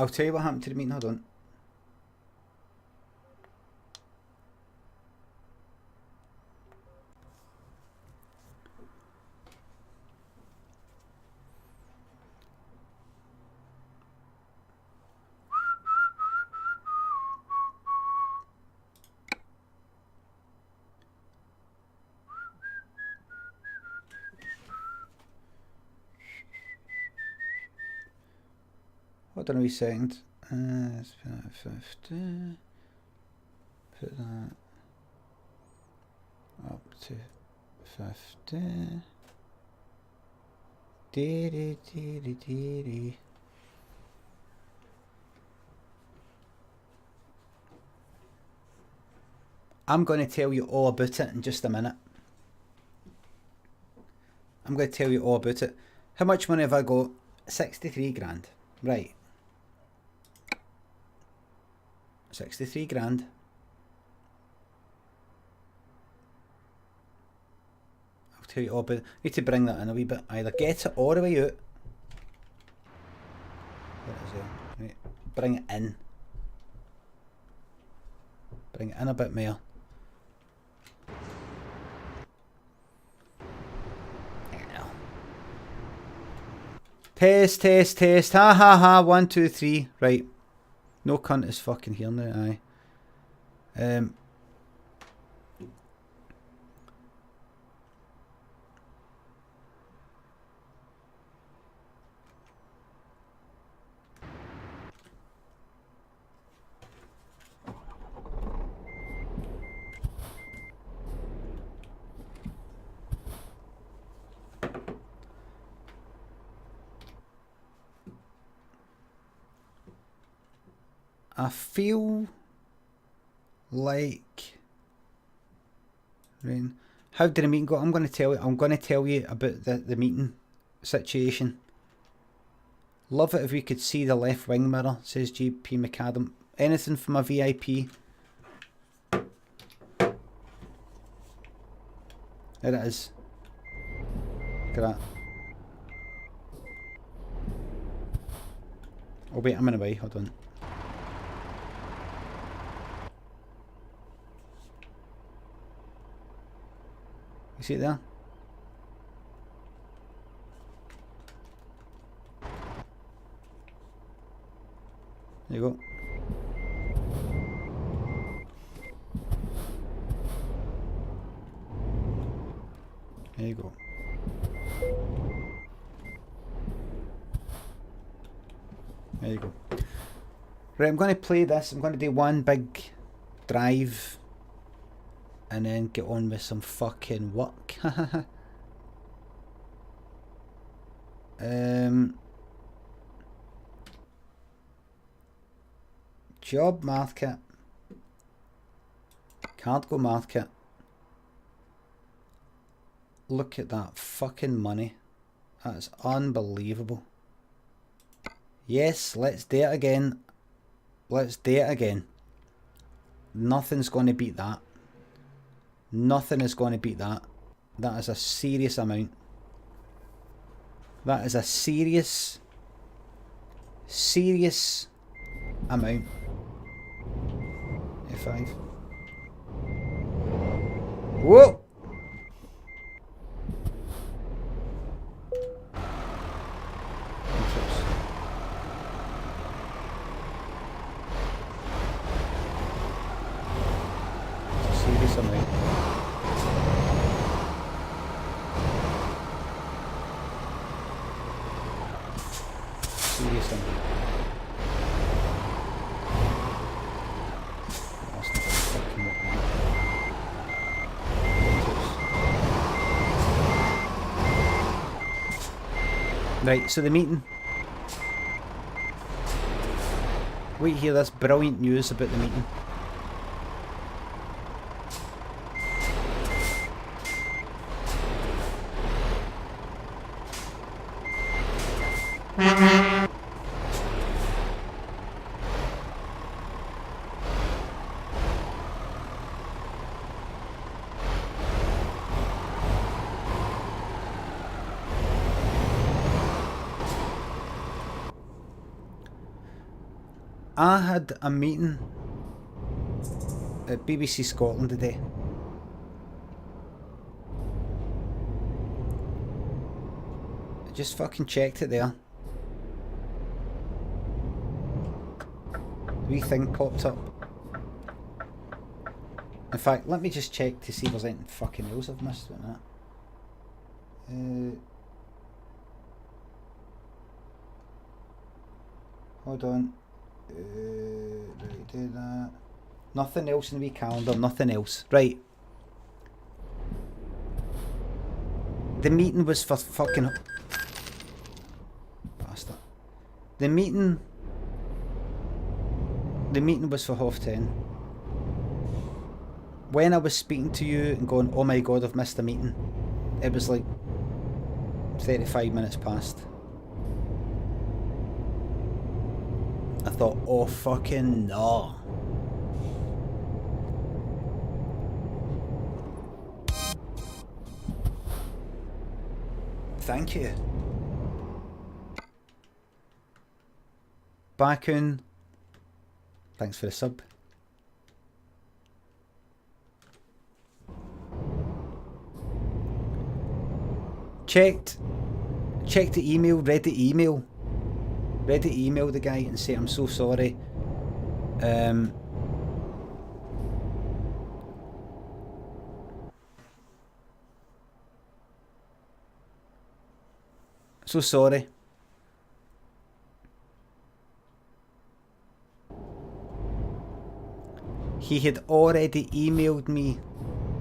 I'll tell you what happened to the meeting, hold on. Hold on a wee second. Let's put that 50. Put that up to 50. Dee dee dee dee dee. I'm going to tell you all about it in just a minute. I'm going to tell you all about it. How much money have I got? 63 grand. Right. 63 grand. I'll tell you all about it. I need to bring that in a wee bit. Either get it all the way out. What is it? Right. Bring it in. Bring it in a bit more. Test, test, test. Ha ha ha. 1, 2, 3. Right. No cunt is fucking here now. Aye. I feel like Rain. How did the meeting go? I'm going to tell you about the meeting situation. Love it if we could see the left wing mirror, says GP McAdam. Anything from a VIP? There it is. Look at that. Oh wait, I'm in a way, hold on. You see it there? There you go. There you go. There you go. Right, I'm going to play this. I'm going to do one big drive and then get on with some fucking work. Job market. Cargo market. Look at that fucking money. That is unbelievable. Yes, let's do it again. Let's do it again. Nothing's going to beat that. Nothing is going to beat that. That is a serious amount. That is a serious amount. F5. Whoa! Serious amount. Serious amount. That's not gonna fucking work, man. Right, so the meeting. Wait here, that's brilliant news about the meeting. I had a meeting at BBC Scotland today. I just fucking checked it there. Wee thing popped up. In fact, let me just check to see if there's anything fucking else I've missed with that. Hold on. Right, do that. Nothing else in the wee calendar, nothing else. Right. The meeting was for fucking... Bastard. The meeting was for 10:30. When I was speaking to you and going, oh my god, I've missed a meeting, it was like 35 minutes past. I thought, oh fucking no. Thank you. Bakun, thanks for the sub. Checked the email, read the email the guy and say I'm so sorry. So sorry. He had already emailed me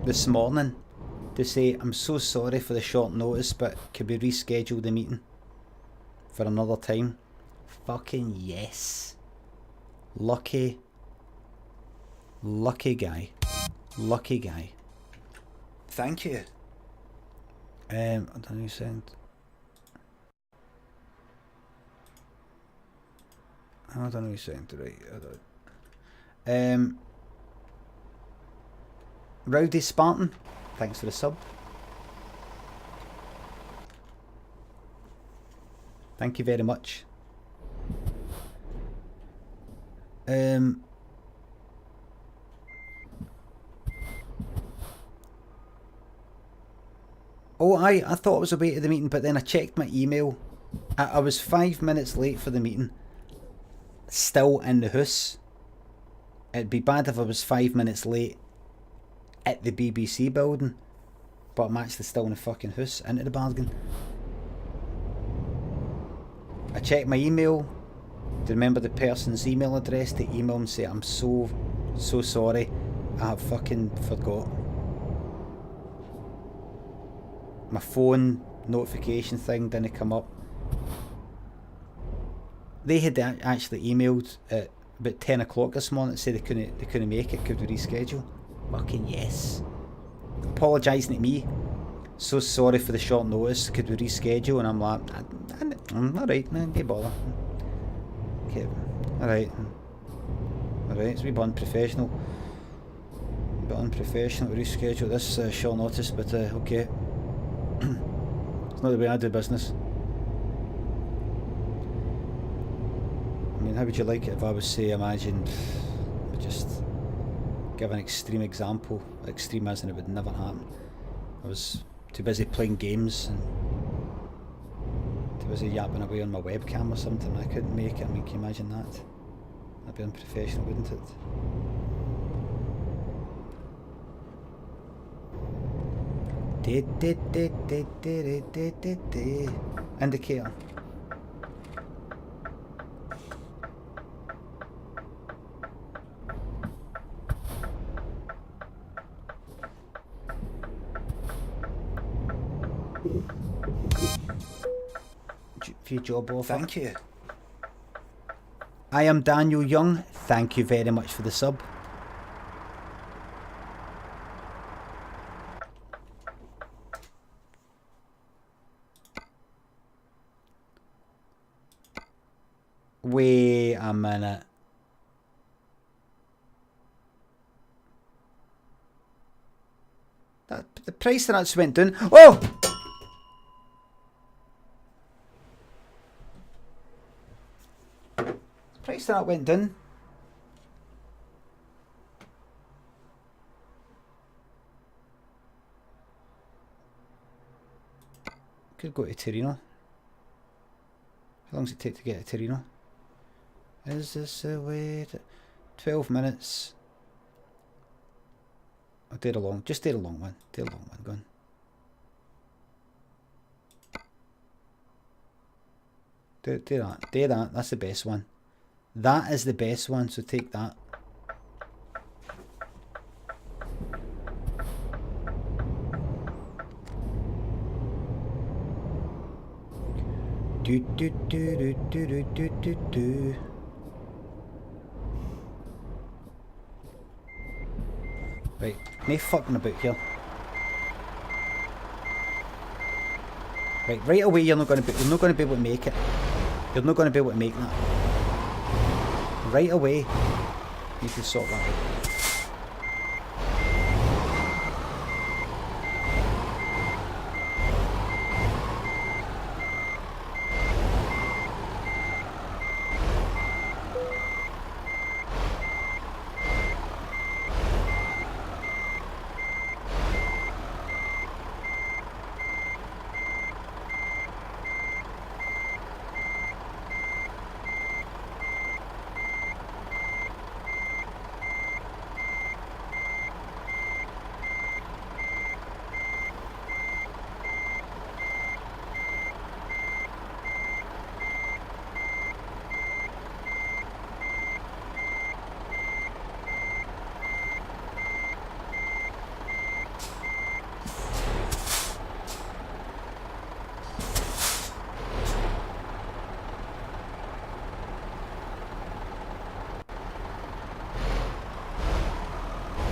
this morning to say, I'm so sorry for the short notice, but could we reschedule the meeting for another time? Fucking yes. Lucky guy. Lucky guy. Thank you. I don't know who sent. I don't know who sent it, right. Rowdy Spartan, thanks for the sub. Thank you very much. Oh, I thought I was away to the meeting, but then I checked my email. I was 5 minutes late for the meeting. Still in the house. It'd be bad if I was 5 minutes late at the BBC building, but I'm actually still in the fucking house, into the bargain. I checked my email to remember the person's email address to email and say I'm so sorry, I have fucking forgot. My phone notification thing didn't come up. They had actually emailed at about 10 o'clock this morning to say they couldn't make it, could we reschedule? Fucking yes. Apologising to me. So sorry for the short notice, could we reschedule? And I'm like, alright, man, don't bother. Okay, alright. Alright, it's a wee bit unprofessional. A bit unprofessional to reschedule this short notice, but okay. It's not the way I do business. I mean, how would you like it if I was, say, imagine, just give an extreme example, extreme as in it would never happen. I was too busy playing games and too busy yapping away on my webcam or something. I couldn't make it. I mean, can you imagine that? That'd be unprofessional, wouldn't it? Indicator. Few job offer. Thank you. I am Daniel Young. Thank you very much for the sub. Wait a minute. The price of that went down. Oh! The price of that went down. Could go to Torino. How long does it take to get to Torino? Is this the way? 12 minutes. I'll do the long. Just do the long one. Do the long one. Go on. Do that. Do that. That's the best one. That is the best one. So take that. Do do do do do do do do. Right, no fucking about here. Right away you're not going to be able to make it. You're not going to be able to make that. Right away, you can sort that out.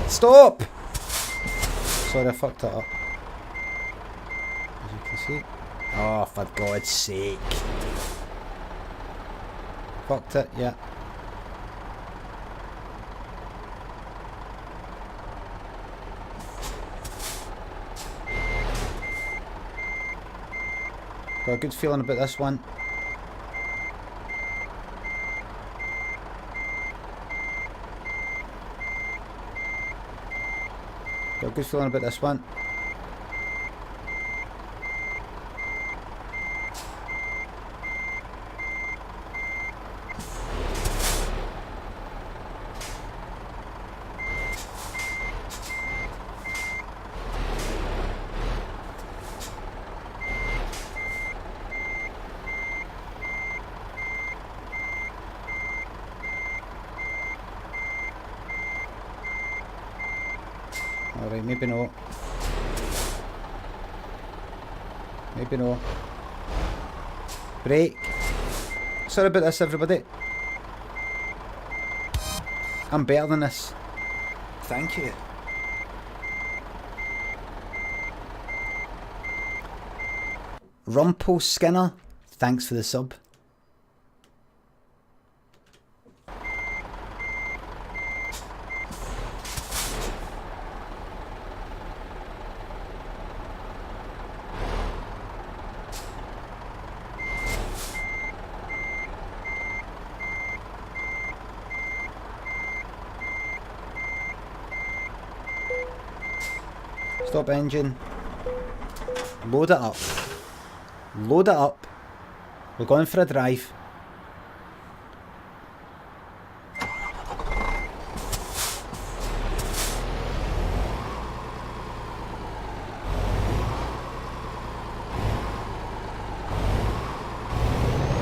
Stop! Sorry, I fucked it up. As you can see. Oh, for God's sake. Fucked it, yeah. Got a good feeling about this one. Got a good feeling about this one. Alright, maybe no. Maybe no. Break. Sorry about this, everybody. I'm better than this. Thank you. Rumpel Skinner, thanks for the sub. Stop engine. Load it up. Load it up. We're going for a drive.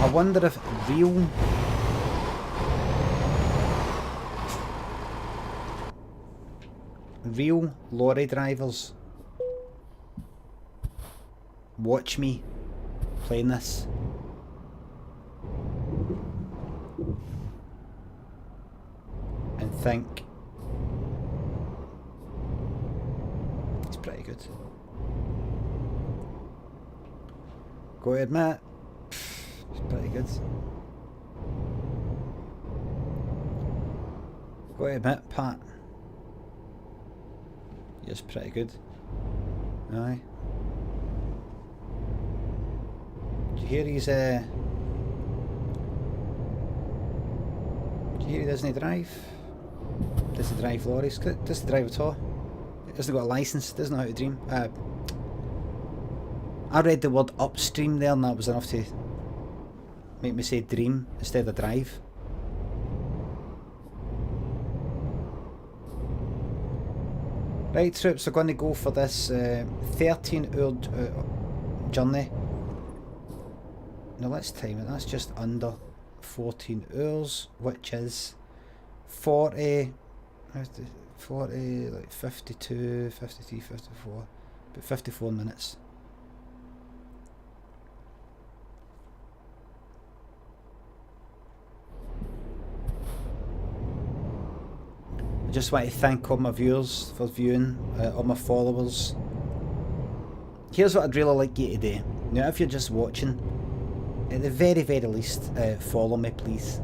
I wonder if real lorry drivers watch me playing this and think it's pretty good. Go ahead, Matt. It's pretty good. Go ahead, Matt. Pat. Yes, pretty good. Aye. Did you hear he's did you hear he doesn't drive? Doesn't drive lorries, doesn't drive at all. He hasn't got a licence, doesn't know how to I read the word upstream there and that was enough to make me say dream instead of drive. Right, troops, we're going to go for this 13-hour journey. Now let's time it. That's just under 14 hours, which is 40, like 52, 53, 54, but 54 minutes. I just want to thank all my viewers for viewing, all my followers. Here's what I'd really like you to do. Now, if you're just watching, at the very, very least, follow me, please.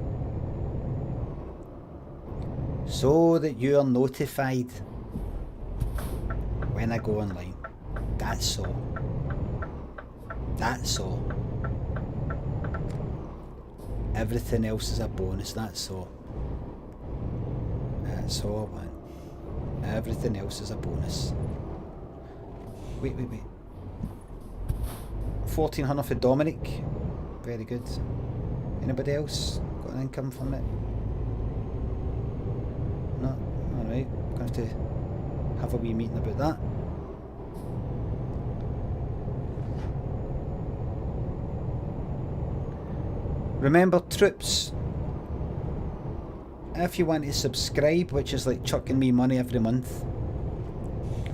So that you are notified when I go online. That's all. That's all. Everything else is a bonus, that's all. That's all, man. Everything else is a bonus. Wait. 1400 for Dominic. Very good. Anybody else got an income from it? No? Alright. Going to have a wee meeting about that. Remember, troops, if you want to subscribe, which is like chucking me money every month,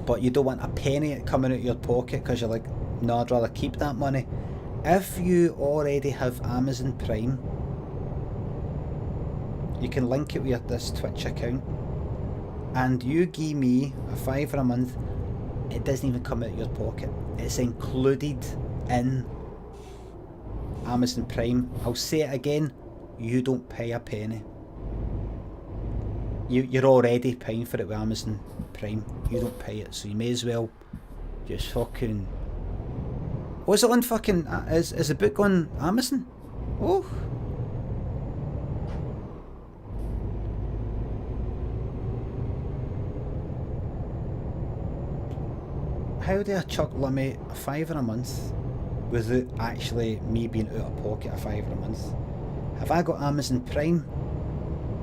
but you don't want a penny coming out of your pocket because you're like, no, I'd rather keep that money. If you already have Amazon Prime, you can link it with this Twitch account, and you give me a £5 a month. It doesn't even come out of your pocket. It's included in Amazon Prime. I'll say it again, you don't pay a penny. You're already paying for it with Amazon Prime. You don't pay it, so you may as well just fucking... Was it on fucking... Is the book on Amazon? Oh. How do I chuck Limmy a £5 a month without actually me being out of pocket a £5 a month? Have I got Amazon Prime?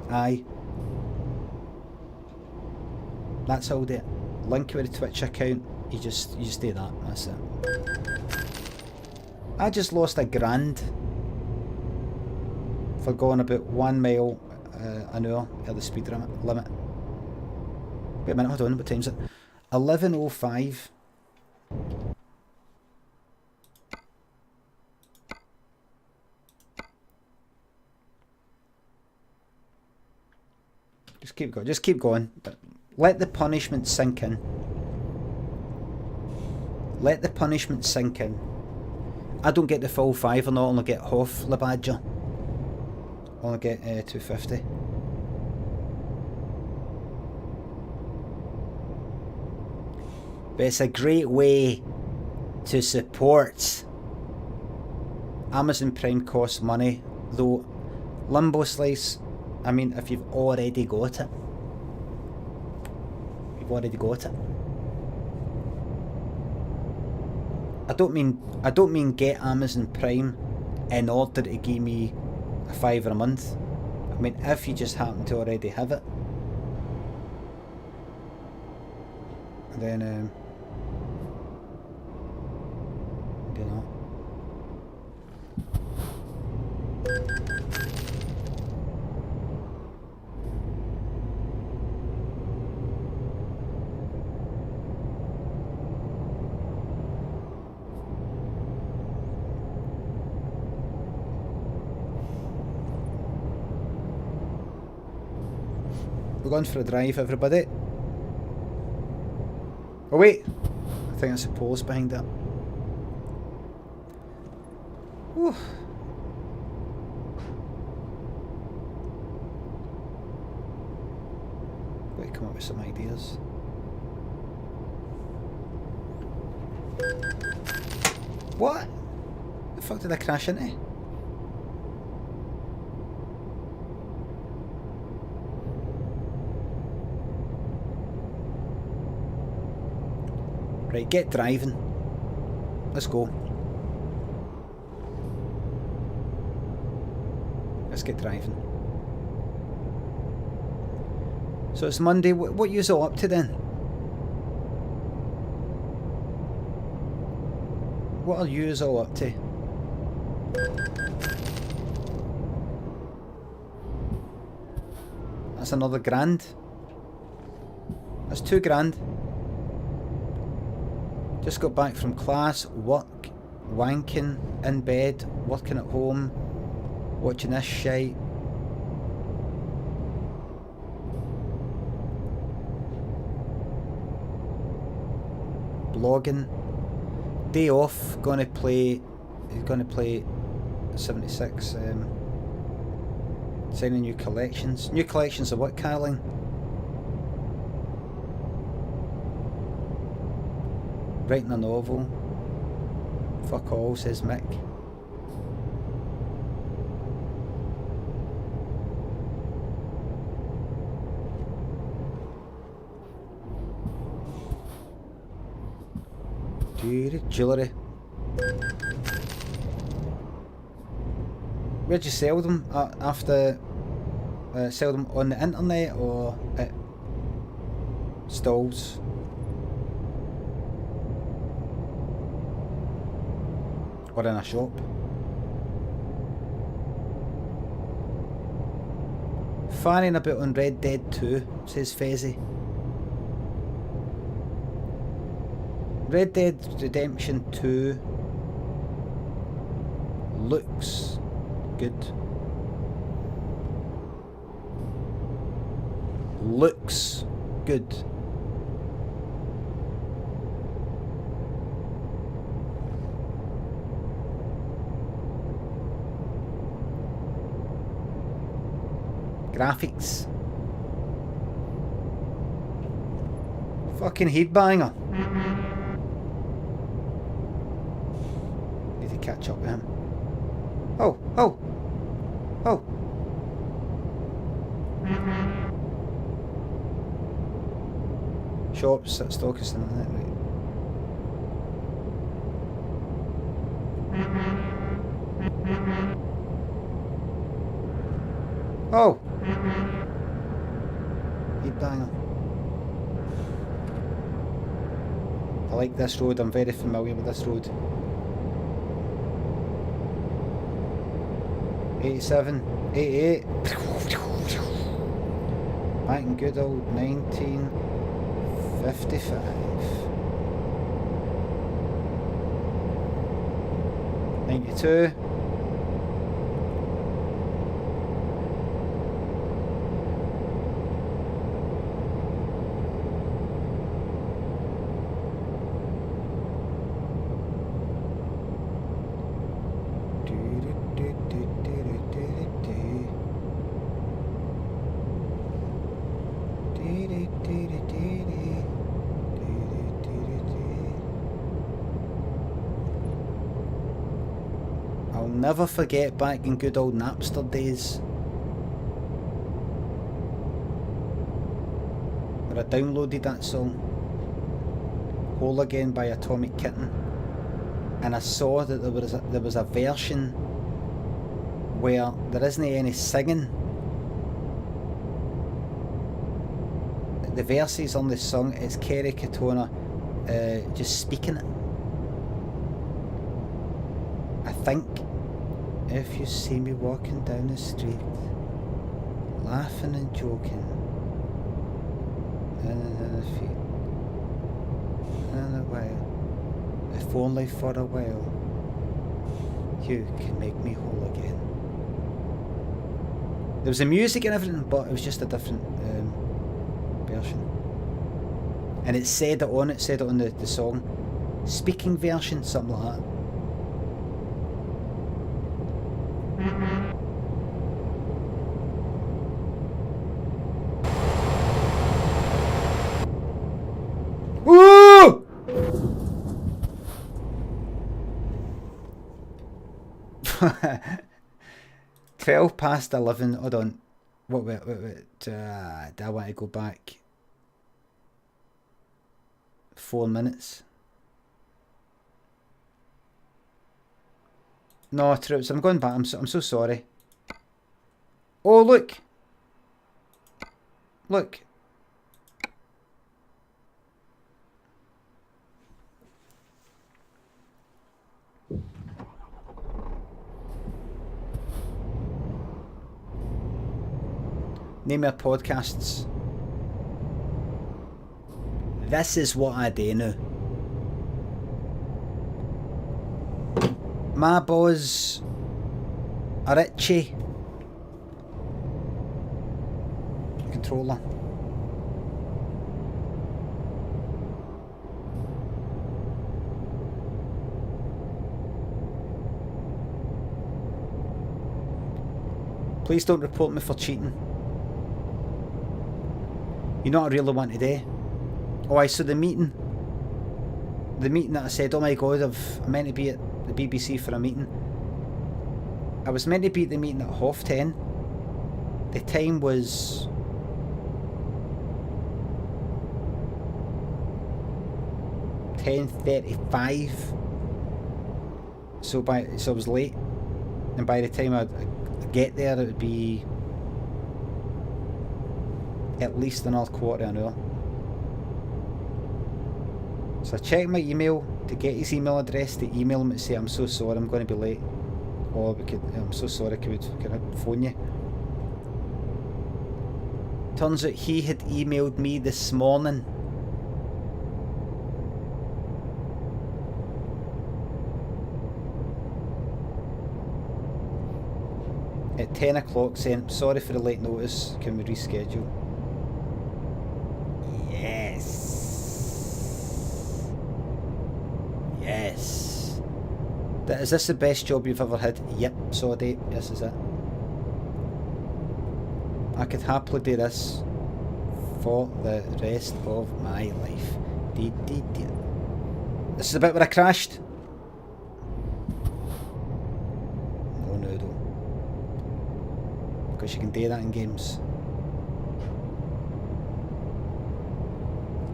Aye. That's how I'll do it. Link it with the Twitch account. You just do that. That's it. I just lost £1,000 for going about 1 mile an hour at the speed limit. Wait a minute, hold on, what time is it? 11:05. Just keep going. But let the punishment sink in. Let the punishment sink in. I don't get the full £5, I only get half the badger. I only get £2.50. But it's a great way to support. Amazon Prime costs money, though Limbo Slice, I mean, if you've already got it, you've already got it. I don't mean get Amazon Prime in order to give me a £5 a month. I mean, if you just happen to already have it, then you know. We're going for a drive, everybody. Oh wait, I think that's a pause behind that. Whew. Got to come up with some ideas. What? The fuck did I crash into? Right, get driving. Let's go. Let's get driving. So it's Monday. What you all up to then? What are you all up to? That's another grand. That's £2 grand. Just got back from class, work, wanking, in bed, working at home, watching this shite. Blogging. Day off, gonna play 76, signing new collections. New collections of what, Caroline? Writing a novel. Fuck all, says Mick. Jewellery. Where'd you sell them? After sell them on the internet or at stalls? Or in a shop? Fanning about on Red Dead 2, says Fezzy. Red Dead Redemption 2 looks good. Looks good. Graphics. Fucking headbanger. Need to catch up with him. Oh, oh, oh. Shops at Stockerston, isn't it? Right. Oh! Headbanger. I like this road, I'm very familiar with this road. 87, 88. Back in good old 1955. 92. I'll never forget back in good old Napster days where I downloaded that song, Whole Again by Atomic Kitten, and I saw that there was a version where there isn't any singing. The verses on this song, it's Kerry Katona just speaking it. I think, if you see me walking down the street, laughing and joking, and a feet, and a while, if only for a while, you can make me whole again. There was the music and everything, but it was just a different version. And it said it on the song, speaking version, something like that. Woo! 12 past 11. Hold on. Wait. Do I want to go back 4 minutes? No, troops, I'm going back. I'm so sorry. Oh, look. Look. Name our podcasts. This is what I do now. My boys are itchy. Controller. Please don't report me for cheating. You know what I really want to do? Oh, I saw the meeting. The meeting that I said, oh my god, I'm meant to be at the BBC for a meeting. I was meant to be at the meeting at 10:30. The time was 10:35. So I was late, and by the time I'd get there, it would be at least another quarter of an hour. So I checked my email to get his email address to email him to say I'm so sorry, I'm going to be late, or I'm so sorry, can I phone you? Turns out he had emailed me this morning. At 10 o'clock saying, sorry for the late notice, can we reschedule? Yes. Yes. Is this the best job you've ever had? Yep, so date, this is it. I could happily do this for the rest of my life. This is the bit where I crashed. No, though. Because you can do that in games.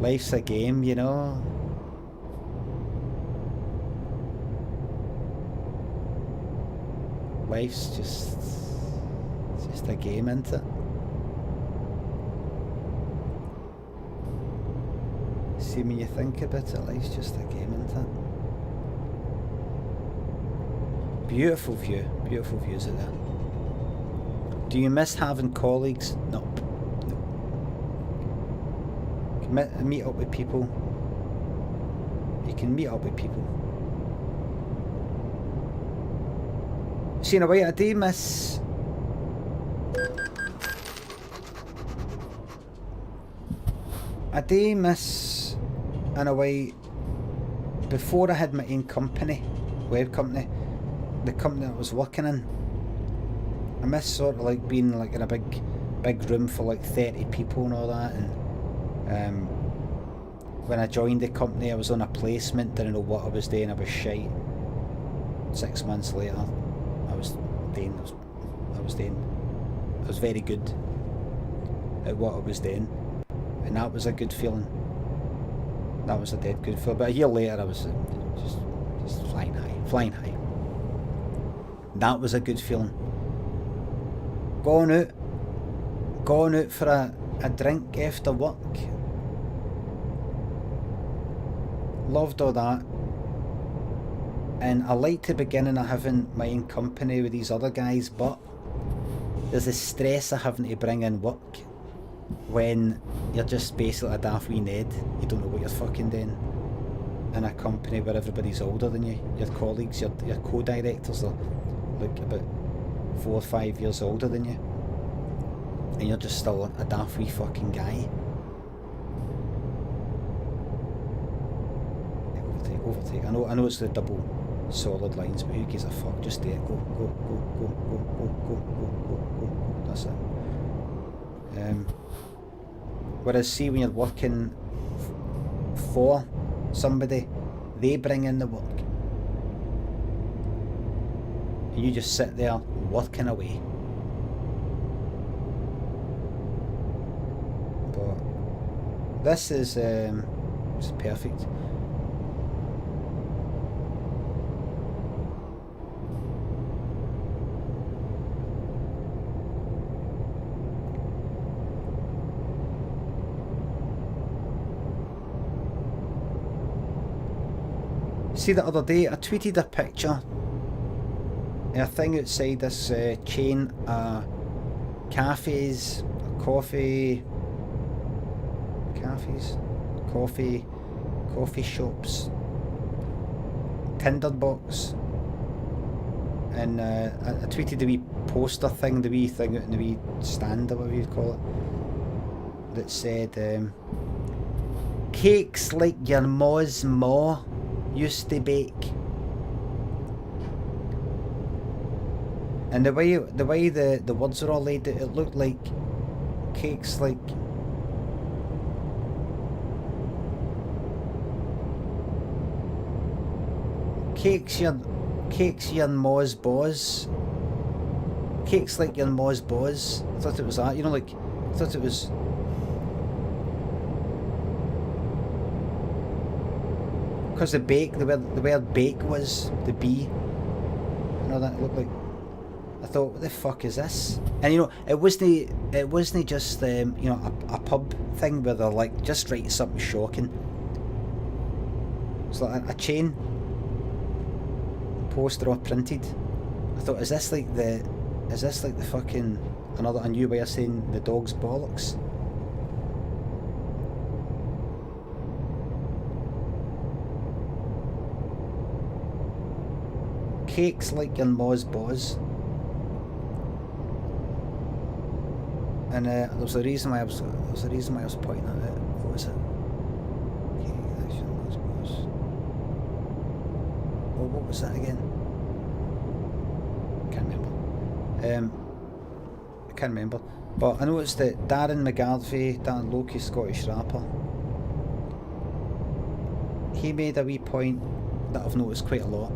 Life's a game, you know. Life's just a game, isn't it? See, when you think about it, life's just a game, isn't it? Beautiful view, beautiful views of that. Do you miss having colleagues? Nope. Meet up with people. You can meet up with people. See, in a way, I do miss. In a way, before I had my own company, web company, the company I was working in, I miss sort of like being like in a big room for like 30 people and all that. And when I joined the company, I was on a placement, didn't know what I was doing, I was shite. 6 months later, I was very good at what I was doing, and that was a good feeling. That was a dead good feeling. But a year later, I was just flying high. That was a good feeling. Going out for a drink after work. Loved all that. And I liked the beginning of having my own company with these other guys, but there's the stress of having to bring in work when you're just basically a daft wee Ned. You don't know what you're fucking doing in a company where everybody's older than you. Your colleagues, your co-directors are like about 4 or 5 years older than you, and you're just still a daft wee fucking guy. Overtake. I know it's the double solid lines, but who gives a fuck? Just do it. Go. That's it. Whereas see, when you're working for somebody, they bring in the work and you just sit there working away. But this is it's perfect. See, the other day I tweeted a picture of a thing outside this chain of cafes, coffee shops, Tinderbox, and I tweeted the wee poster thing, the wee thing out in the wee stand or whatever you'd call it, that said cakes like your ma's ma used to bake. And the way the words are all laid out, it looked like cakes like cakes your ma's boss. Cakes like your ma's boss. I thought it was that, you know, like I thought it was. Because the bake, the word bake was the B. You know, that looked like. I thought, what the fuck is this? And you know, it wasn't just you know, a pub thing where they're like, just write something shocking. It's like a chain poster all printed. I thought, is this like the fucking a new way of saying the dog's bollocks? Cakes like your ma's boss. And there was a reason why I was pointing at it. What was it? Okay, that's your ma's boss. Oh, what was that again? Can't remember. I can't remember. But I noticed that Darren McGarvey, that local Scottish rapper, he made a wee point that I've noticed quite a lot.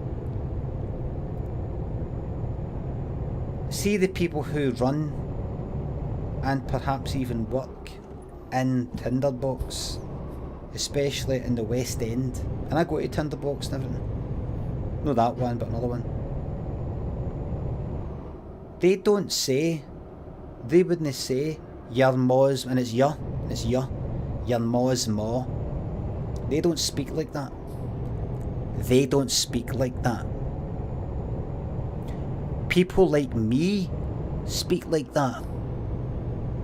See the people who run and perhaps even work in Tinderbox, especially in the West End. And I go to Tinderbox and everything. Not that one, but another one. They wouldn't say your ma's, and it's your ma's ma. They don't speak like that. They don't speak like that. People like me speak like that.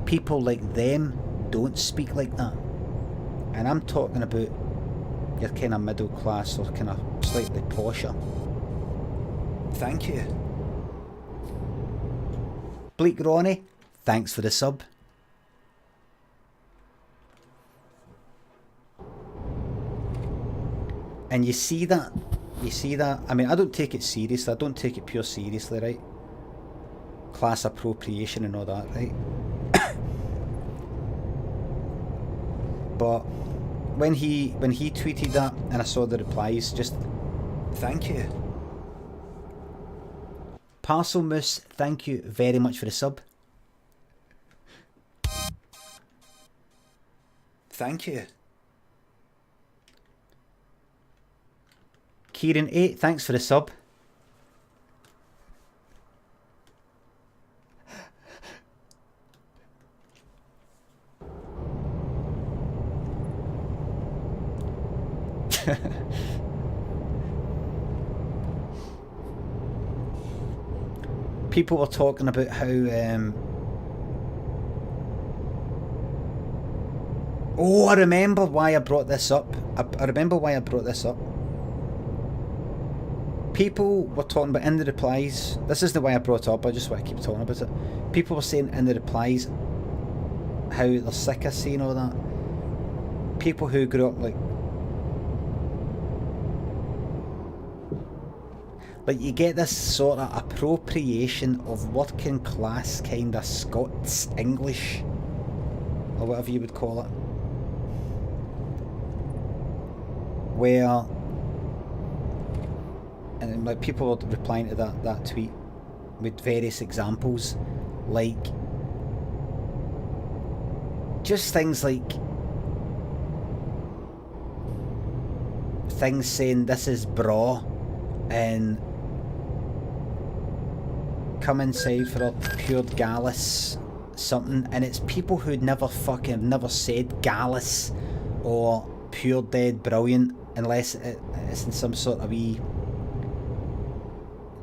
People like them don't speak like that. And I'm talking about your kind of middle class or kind of slightly posher. Thank you. Bleak Ronnie, thanks for the sub. And you see that? I mean, I don't take it seriously. I don't take it pure seriously, right? Class appropriation and all that, right? But when he tweeted that and I saw the replies, just thank you. Parcel Moose, thank you very much for the sub. Thank you. Kieran 8, thanks for the sub. People were talking about how oh, I remember why I brought this up. I remember why I brought this up. People were talking about in the replies. This isn't why I brought it up, I just want to keep talking about it. People were saying in the replies how they're sick of seeing all that. People who grew up like you get this sort of appropriation of working class kind of Scots English, or whatever you would call it, where, and like people were replying to that tweet with various examples, like just things like things saying this is bra and come inside for a pure gallus something, and it's people who'd never said gallus or pure dead brilliant unless it's in some sort of wee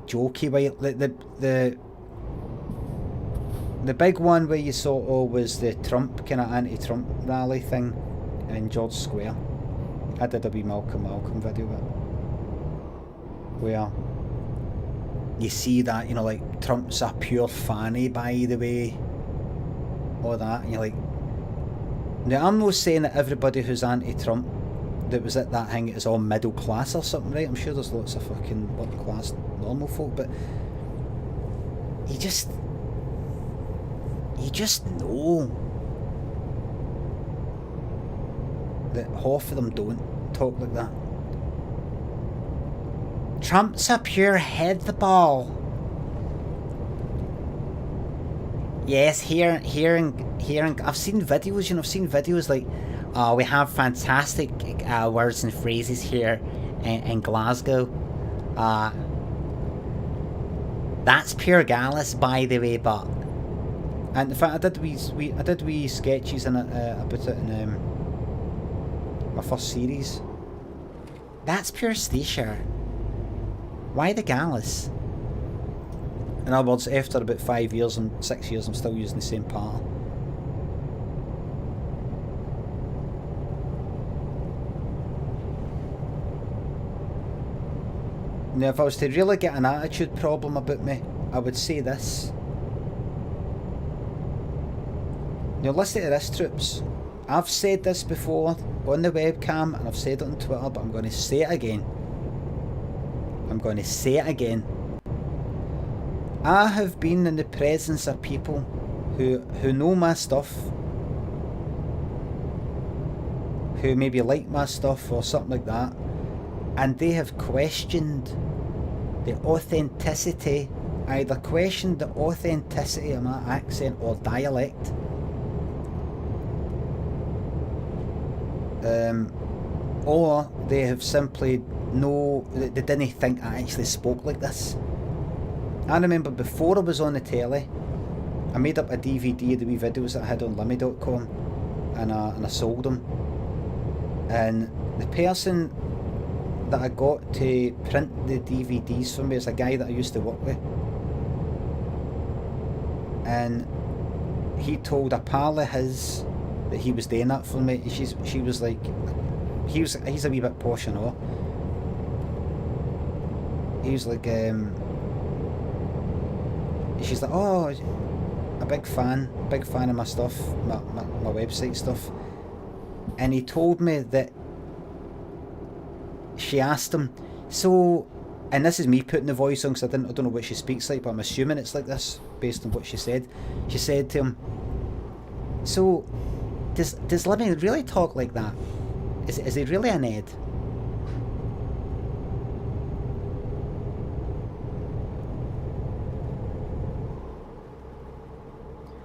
jokey way. The big one where you saw was the Trump kind of anti-Trump rally thing in George Square. I did a wee Malcolm video of it, where you see that, you know, like, Trump's a pure fanny, by the way, all that, and you're like, now I'm not saying that everybody who's anti-Trump that was at that thing is all middle class or something, right? I'm sure there's lots of fucking working class normal folk, but you just know that half of them don't talk like that. Trump's a pure headball. Yes, here, I've seen videos, you know, like, we have fantastic words and phrases here in Glasgow. That's pure Gallus, by the way, but... And in fact, I did wee sketches in it, about it in my first series. That's pure Stacia. Why the Gallus? In other words, after about 5 years and 6 years, I'm still using the same part. Now, if I was to really get an attitude problem about me, I would say this. Now, listen to this, troops. I've said this before on the webcam, and I've said it on Twitter, but I'm going to say it again. I have been in the presence of people who know my stuff, who maybe like my stuff or something like that, and they have questioned the authenticity, either questioned the authenticity of my accent or dialect. Or they have simply they didn't think I actually spoke like this. I remember before I was on the telly, I made up a DVD of the wee videos that I had on Limmy.com, and I sold them. And the person that I got to print the DVDs for me is a guy that I used to work with. And he told a pal of his that he was doing that for me. She was like, he's a wee bit posh and all. He was like, she's like, oh, a big fan of my stuff, my website stuff. And he told me that she asked him, so, and this is me putting the voice on because I don't know what she speaks like, but I'm assuming it's like this based on what she said. She said to him, so, does Limmy really talk like that? Is he really an Ed?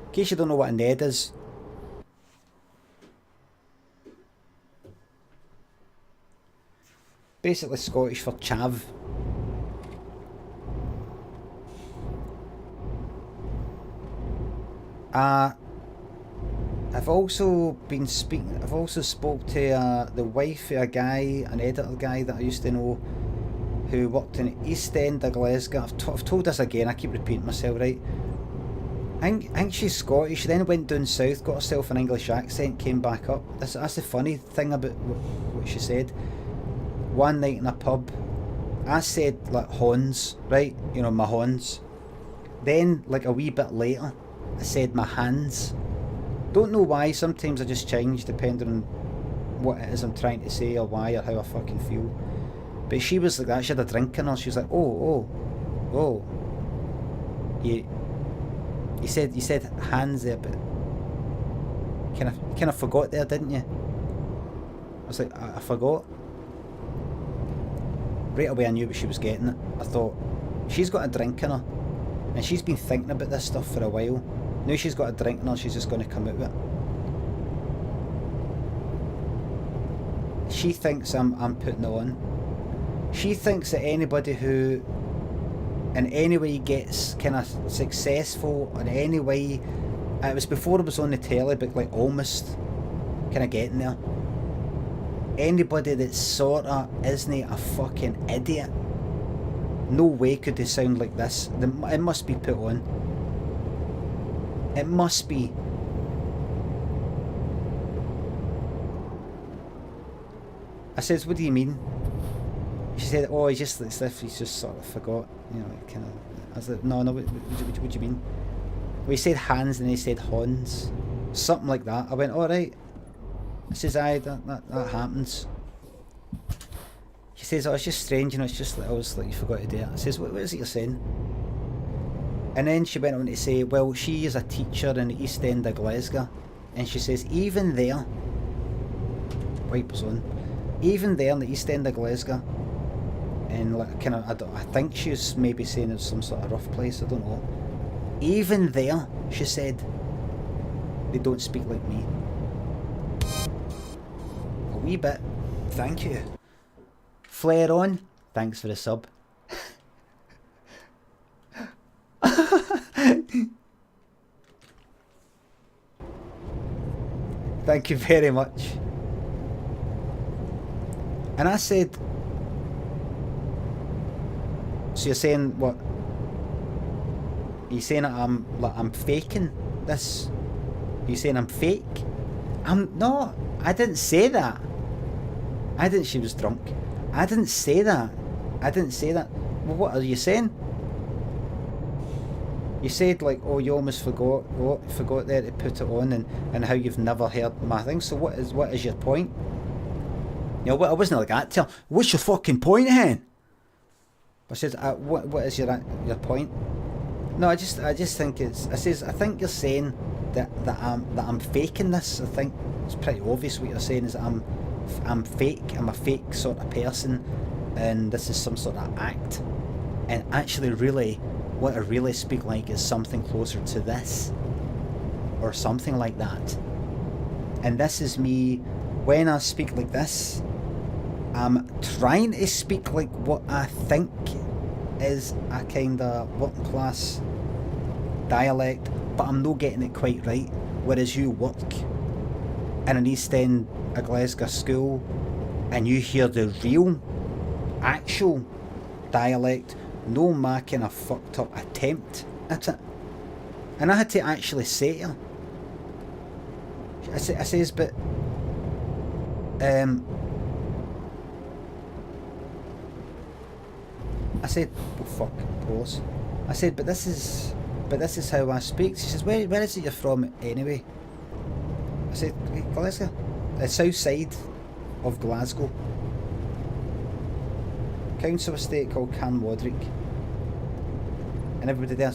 In case you don't know what a Ned is, basically Scottish for chav. I've also spoke to the wife of a guy, an editor guy that I used to know, who worked in the East End of Glasgow. I've told this again, I keep repeating myself, right? I think she's Scottish. She then went down south, got herself an English accent, came back up. That's the funny thing about what she said. One night in a pub, I said like Hans, right? You know, my Hans. Then, like a wee bit later, I said my hands. Don't know why, sometimes I just change depending on what it is I'm trying to say or why or how I fucking feel. But she was like that, she had a drink in her, she was like, oh. You said hands there, but kind of forgot there, didn't you? I was like, I forgot. Right away I knew what she was getting at. I thought, she's got a drink in her, and she's been thinking about this stuff for a while. Now she's got a drink in her, she's just going to come out with it. She thinks I'm putting it on. She thinks that anybody who in any way gets kind of successful in any way, it was before I was on the telly, but like almost kind of getting there. anybody that sorta isn't a fucking idiot. No way could they sound like this. It must be put on. It must be. I says, what do you mean? She said, oh, he just looks as if he's just sort of forgot. You know, kind of. I was like, no, what do you mean? Well, he said hands and he said Hans. Something like that. I went, alright. I says, aye, that happens. She says, oh, it's just strange, you know, it's just like, I was like, you forgot to do it. I says, what is it you're saying? And then she went on to say, well, she is a teacher in the East End of Glasgow. And she says, even there, wipers on, even there in the East End of Glasgow, and like, kind of, I think she was maybe saying it's some sort of rough place, I don't know. Even there, she said, they don't speak like me. A wee bit. Thank you. Flare on. Thanks for the sub. Thank you very much. And I said, so you're saying what? Are you saying that I'm faking this? Are you saying I'm fake? I'm not. I didn't say that. She was drunk. I didn't say that. Well, what are you saying? You said like, oh, you almost forgot there to put it on, and how you've never heard my thing. So what is your point? You know, I wasn't like that. Tell, what's your fucking point, hen? I said, what is your point? No, I just think it's. I says, I think you're saying that I'm faking this. I think it's pretty obvious what you're saying is that I'm fake. I'm a fake sort of person, and this is some sort of act. And actually, really, what I really speak like is something closer to this, or something like that. And this is me when I speak like this. I'm trying to speak like what I think is a kind of working class dialect, but I'm not getting it quite right. Whereas you work in an East End, a Glasgow school, and you hear the real, actual dialect, no my kind of fucked up attempt at it. And I had to actually say to her, I says, but I said, oh fuck, pause. I said, but this is how I speak. She says, where is it you're from anyway? I said, Glasgow. The south side of Glasgow. Council estate called Canwadrick. And everybody there,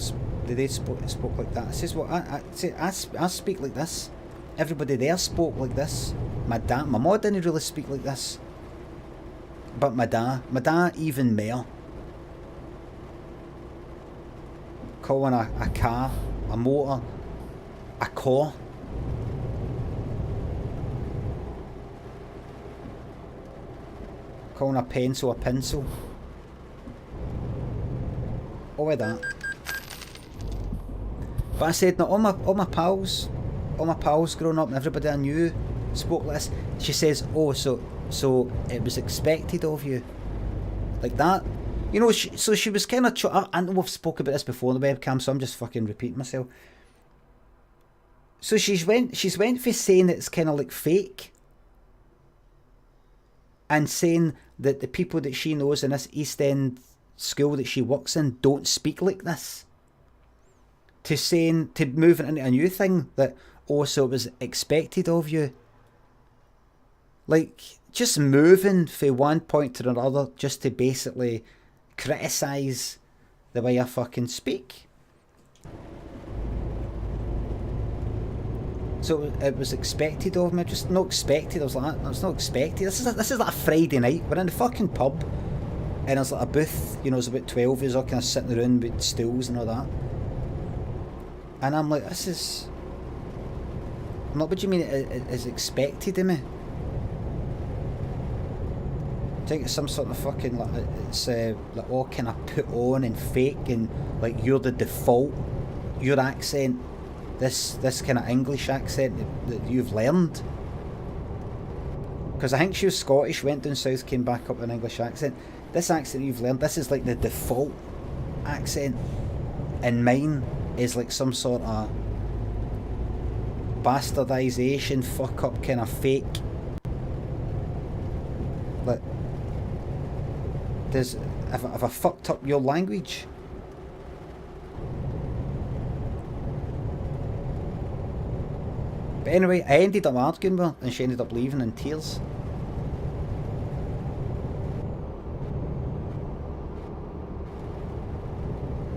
they spoke like that. I says, well, I speak like this. Everybody there spoke like this. My ma didn't really speak like this. But my dad even more. Calling a car, a motor, a car. Calling a pencil a pencil. All of that. But I said, no, all my pals growing up and everybody I knew spoke like this. She says, oh, so it was expected of you. Like that. You know, so she was kind of... I know we've spoken about this before on the webcam, so I'm just fucking repeating myself. So she's went for saying it's kind of like fake. And saying that the people that she knows in this East End school that she works in don't speak like this. To moving into a new thing that also was expected of you. Like, just moving from one point to another just to basically criticise the way I fucking speak. So it was expected of me, just not expected. I was like, it's not expected. This is like a Friday night. We're in the fucking pub, and there's like a booth. You know, there's about 12 of us all kind of sitting around with stools and all that. And I'm like, this is. I'm like, what do you mean it is expected of me? I think it's some sort of fucking like it's like all kind of put on and fake and like you're the default. Your accent, this kind of English accent that you've learned. Because I think she was Scottish, went down south, came back up with an English accent. This accent you've learned, this is like the default accent. And mine is like some sort of bastardization, fuck up kind of fake. Like, have I fucked up your language? But anyway, I ended up arguing with her and she ended up leaving in tears.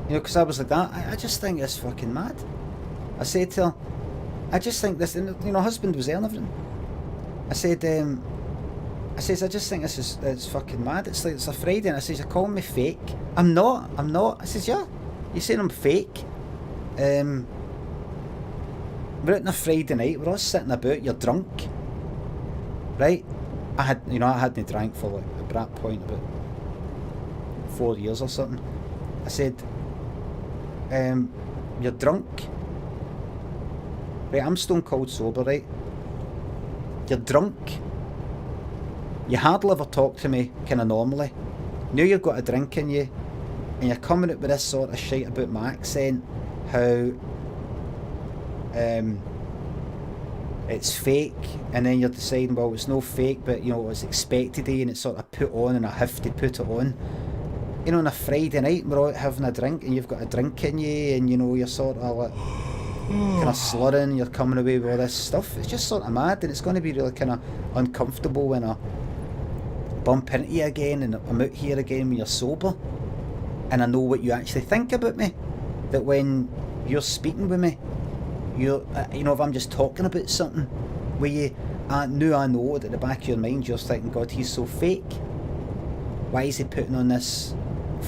You know, because I was like that. I just think it's fucking mad. I said to her, I just think this, and you know, husband was there and everything. I said, I just think this is, it's fucking mad. It's like, it's a Friday, and I says, you're calling me fake. I'm not. I says, yeah, you're saying I'm fake. We're out on a Friday night, we're all sitting about, you're drunk. Right? I hadn't drank for like, at that point, about 4 years or something. I said, you're drunk. Right, I'm stone cold sober, right? You're drunk. You hardly ever talk to me kind of normally. Now you've got a drink in you, and you're coming out with this sort of shit about my accent, how it's fake, and then you're deciding, well, it's no fake, but you know, it was expected of you, and it's sort of put on, and I have to put it on. You know, on a Friday night, we're all out having a drink, and you've got a drink in you, and you know, you're sort of like kind of slurring, you're coming away with all this stuff. It's just sort of mad, and it's going to be really kind of uncomfortable when I bump into you again, and I'm out here again when you're sober, and I know what you actually think about me. That when you're speaking with me, you're, you know, if I'm just talking about something with you, now I know that at the back of your mind you're thinking, God, he's so fake. Why is he putting on this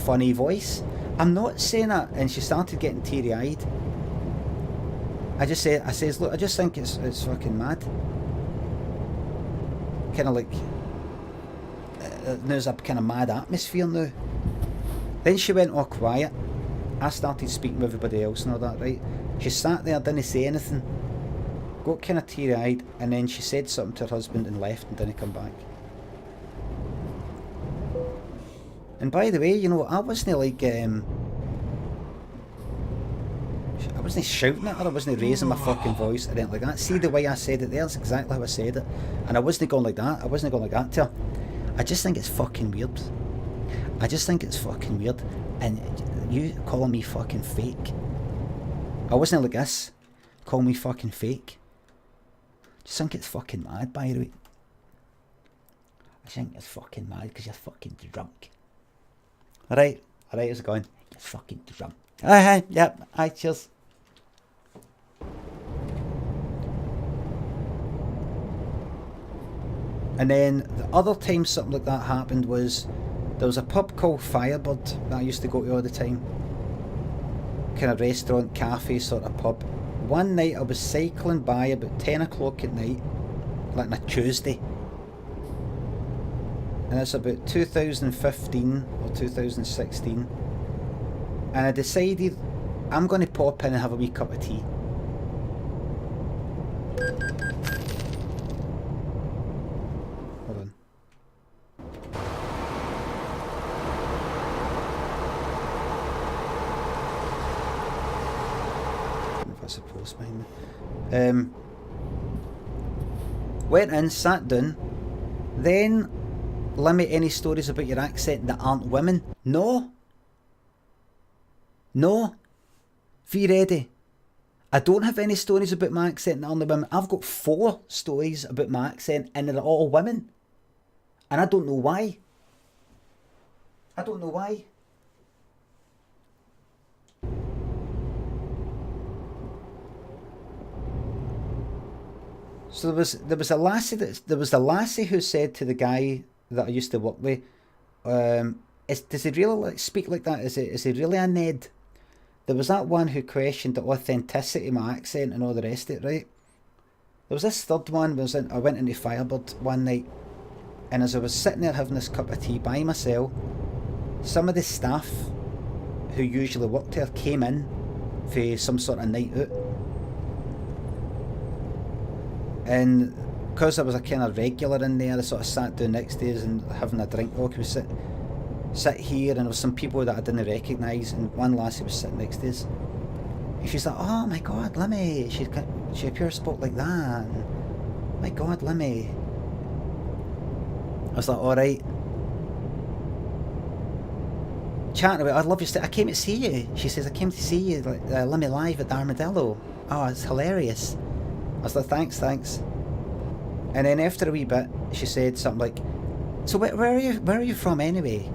funny voice? I'm not saying that. And she started getting teary-eyed. I says, look, I just think it's fucking mad. Kind of like, there's a kind of mad atmosphere now. Then she went all quiet. I started speaking with everybody else and all that, right? She sat there, didn't say anything, got kind of teary-eyed, and then she said something to her husband and left and didn't come back. And by the way, you know, I wasn't like, I wasn't shouting at her, I wasn't raising my fucking voice or anything like that. See the way I said it there, that's exactly how I said it. And I wasn't going like that, to her. I just think it's fucking weird. And you calling me fucking fake. I wasn't like this, call me fucking fake. Just think it's fucking mad, by the way. I think it's fucking mad because you're fucking drunk. Alright, how's it going? You're fucking drunk. Yep, cheers. And then the other time something like that happened was, there was a pub called Firebird that I used to go to all the time. Kind of restaurant, cafe sort of pub. One night I was cycling by about 10 o'clock at night, like on a Tuesday. And it's about 2015 or 2016. And I decided I'm going to pop in and have a wee cup of tea. Hold on. If I suppose behind me. Went in, sat down. Then, Limmy, any stories about your accent that aren't women? No. Be ready. I don't have any stories about my accent that aren't women. I've got 4 stories about my accent and they're all women. And I don't know why. So there was a lassie who said to the guy that I used to work with, does he really speak like that? Is he really a Ned? There was that one who questioned the authenticity of my accent and all the rest of it, right? There was this third one, I went into Firebird one night, and as I was sitting there having this cup of tea by myself, some of the staff who usually worked there came in for some sort of night out. And because I was a kind of regular in there, I sort of sat down next to us and having a drink. Oh, can we sit here? And there was some people that I didn't recognise, and one lassie was sitting next to us. And she's like, oh my God, Limmy, she appears spoke like that. And, my God, Limmy. I was like, alright. Chatting about, I love your I came to see you. She says, I came to see you, like, Limmy live at the Armadillo. Oh, it's hilarious. I was like, thanks. And then after a wee bit, she said something like, so where are you from anyway?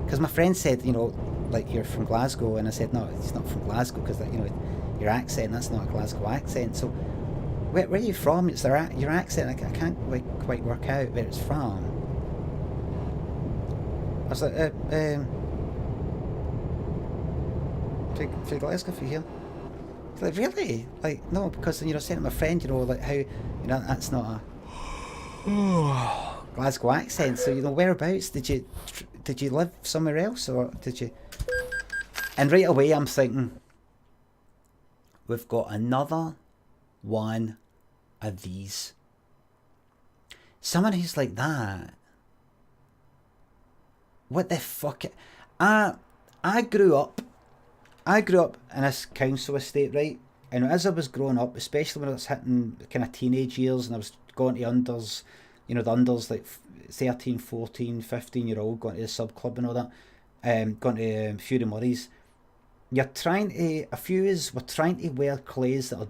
Because my friend said, you know, like, you're from Glasgow. And I said, no, it's not from Glasgow, because, you know, your accent, that's not a Glasgow accent. So where are you from? It's your accent. I can't like quite work out where it's from. I was like, for Glasgow, for here. It's like, really? Like, no, because, you know, saying to my friend, you know, like, how, you know, that's not a Glasgow accent. So, you know, whereabouts did you live somewhere else, or did you? And right away I'm thinking, we've got another one of these. Someone who's like that. What the fuck? I grew up in this council estate, right? And as I was growing up, especially when I was hitting kind of teenage years and I was going to unders, you know, the unders like 13, 14, 15-year-old, going to the sub club and all that, going to Fury Murray's, a few of us were trying to wear clothes that are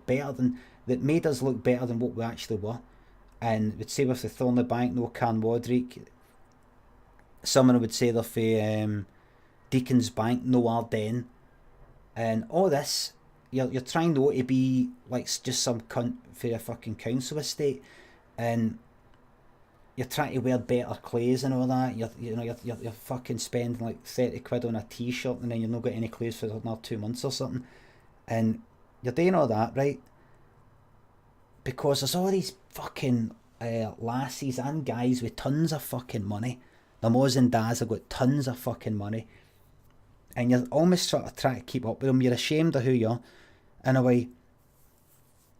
that made us look better than what we actually were. And we'd say with the Thornley Bank, no Carnwadrick. Someone would say they're for Deacon's Bank, no Ardennes. And all this, you're trying not to be like just some cunt for a fucking council estate, and you're trying to wear better clothes and all that. You're fucking spending like 30 quid on a t-shirt, and then you've not got any clothes for another 2 months or something, and you're doing all that, right? Because there's all these fucking lassies and guys with tons of fucking money. The moms and dads have got tons of fucking money. And you're almost sort of trying to keep up with them. You're ashamed of who you are, in a way.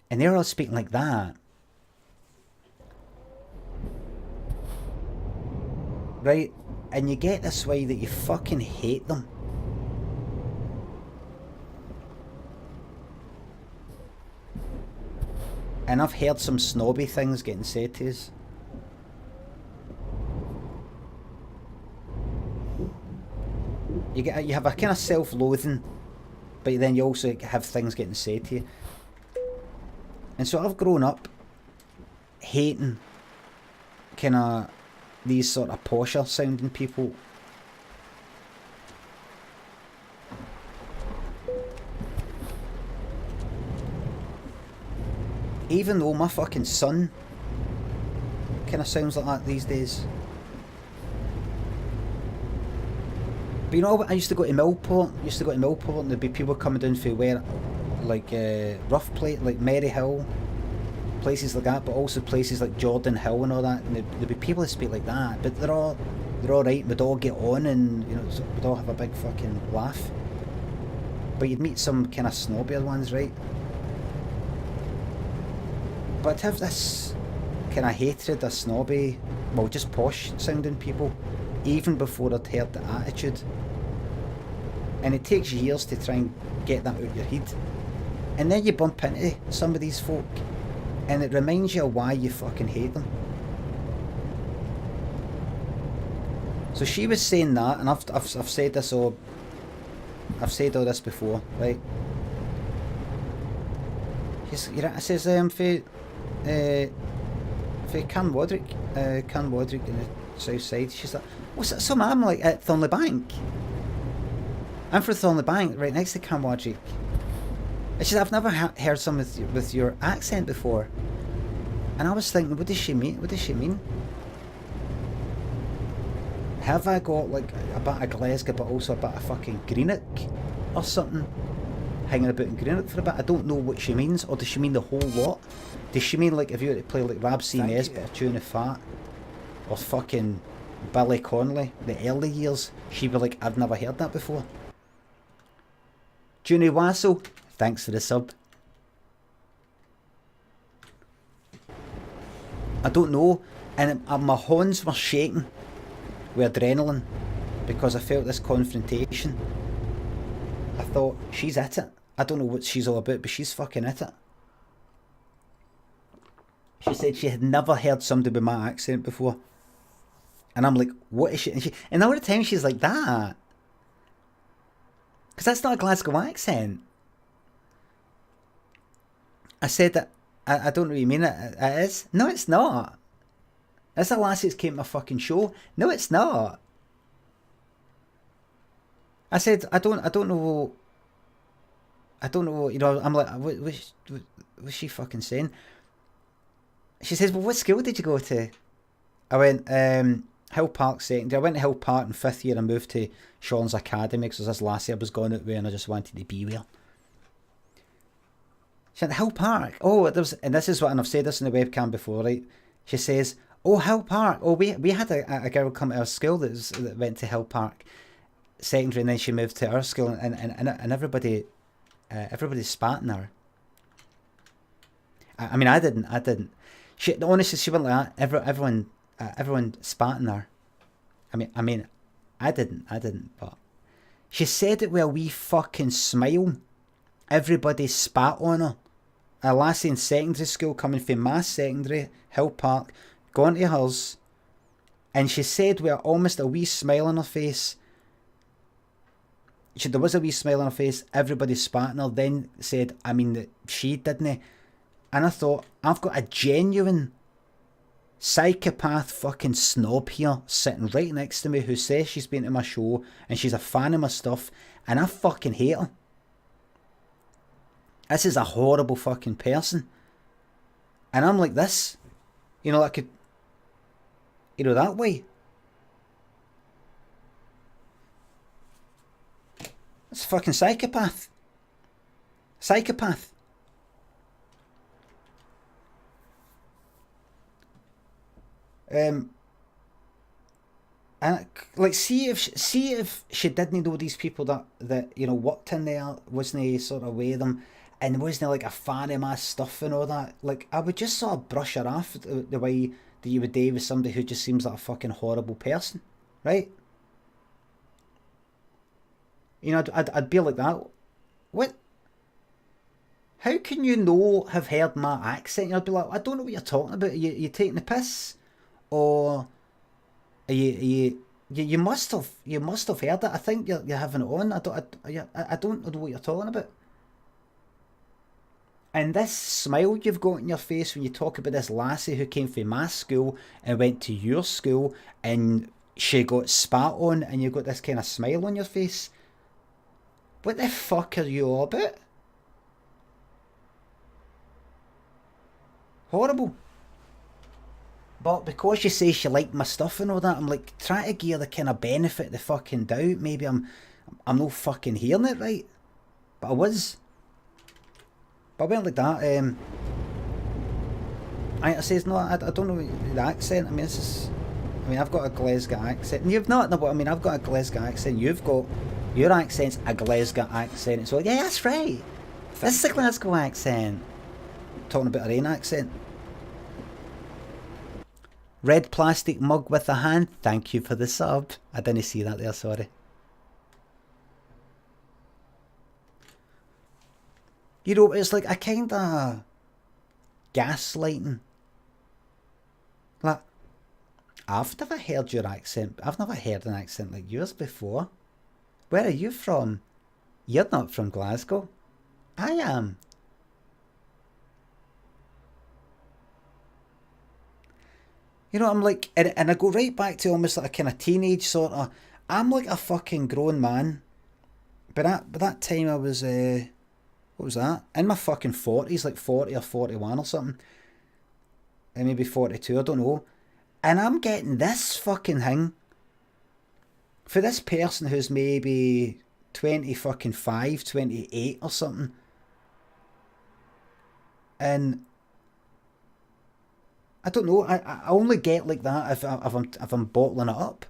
And they're all speaking like that. Right? And you get this way that you fucking hate them. And I've heard some snobby things getting said to us. You have a kind of self-loathing, but then you also have things getting said to you. And so I've grown up hating kind of these sort of posher sounding people. Even though my fucking son kind of sounds like that these days. But you know, I used to go to Millport, and there'd be people coming down for where, like, rough plate, like Maryhill, places like that, but also places like Jordan Hill and all that, and there'd be people that speak like that, but they're all right, we'd all get on, and, you know, we'd all have a big fucking laugh. But you'd meet some kind of snobbier ones, right? But to have this kind of hatred of snobby, well, just posh sounding people, even before I'd heard the attitude. And it takes years to try and get that out of your head. And then you bump into some of these folk, and it reminds you of why you fucking hate them. So she was saying that, and I've said this all. I've said all this before, right? I says for Carnwadrick in the south side. She's like, what's that? So I'm like at Thornley Bank. I'm from Thornley Bank, right next to Carnwadrick. And she said, I've never heard some with your accent before. And I was thinking, what does she mean? Have I got like a bit of Glasgow but also a bit of fucking Greenock or something? Hanging about in Greenock for a bit? I don't know what she means. Or does she mean the whole lot? Does she mean like if you were to play like Rab C. Nesbitt or Tuna Fat or fucking Billy Connolly, the early years, she'd be like, I've never heard that before. Junie Wassel, thanks for the sub. I don't know. And my hands were shaking with adrenaline because I felt this confrontation. I thought, she's at it. I don't know what she's all about, but she's fucking at it. She said she had never heard somebody with my accent before. And I'm like, what is she? And all the time she's like, that. Because that's not a Glasgow accent. I said that, I don't know what you mean, it is. No, it's not. That's a lassie that's came to my fucking show. No, it's not. I said, I don't know, you know, I'm like, what's she fucking saying? She says, well, what school did you go to? I went, Hill Park Secondary. I went to Hill Park in 5th year. I moved to Sean's Academy because this lassie I was going out with and I just wanted to be with her. She said, Hill Park. Oh, and this is what, and I've said this in the webcam before, right? She says, oh, Hill Park. Oh, we had a girl come to our school that went to Hill Park Secondary, and then she moved to our school, and everybody spat in her. I mean, I didn't. She honestly, she went like that. Everyone spat in her. I mean, I didn't. But she said it with a wee fucking smile. Everybody spat on her. A lassie in secondary school coming from my secondary, Hill Park, going to hers, and she said with almost a wee smile on her face. There was a wee smile on her face. Everybody spat on her. Then said, I mean, that she didn't. And I thought, I've got a genuine psychopath fucking snob here sitting right next to me who says she's been to my show and she's a fan of my stuff, and I fucking hate her. This is a horrible fucking person. And I'm like this. You know, I could, you know, that way. It's a fucking psychopath. Psychopath. And like, see if she didn't know these people that you know worked in there, wasn't sort of with them, and wasn't like a fan of my stuff and all that. Like, I would just sort of brush her off the way that you would do with somebody who just seems like a fucking horrible person, right? You know, I'd be like that. What? How can you have heard my accent? I'd be like, I don't know what you're talking about. You taking the piss? Or you must have heard it. I think you're having it on. I don't know what you're talking about. And this smile you've got in your face when you talk about this lassie who came from my school and went to your school and she got spat on, and you've got this kind of smile on your face. What the fuck are you all about? Horrible. But because you say she liked my stuff and all that, I'm like, try to give her the kind of benefit of the fucking doubt. Maybe I'm no fucking hearing it right. But I was. But I went like that. I says, no, I don't know the accent. I mean, I've got a Glasgow accent. And you've not, no, but I mean, I've got a Glasgow accent. You've got, your accent's a Glasgow accent. So, yeah, that's right. This is a Glasgow accent. Talking about her own accent. Red plastic mug with a hand. Thank you for the sub. I didn't see that there, sorry. You know, it's like a kind of gaslighting. Like, I've never heard your accent. I've never heard an accent like yours before. Where are you from? You're not from Glasgow. I am. You know, I'm like, and I go right back to almost like a kind of teenage sort of, I'm like a fucking grown man. But at that time I was, what was that? In my fucking 40s, like 40 or 41 or something. And maybe 42, I don't know. And I'm getting this fucking thing. For this person who's maybe 25, 28 or something. And I don't know, I only get like that if I'm bottling it up.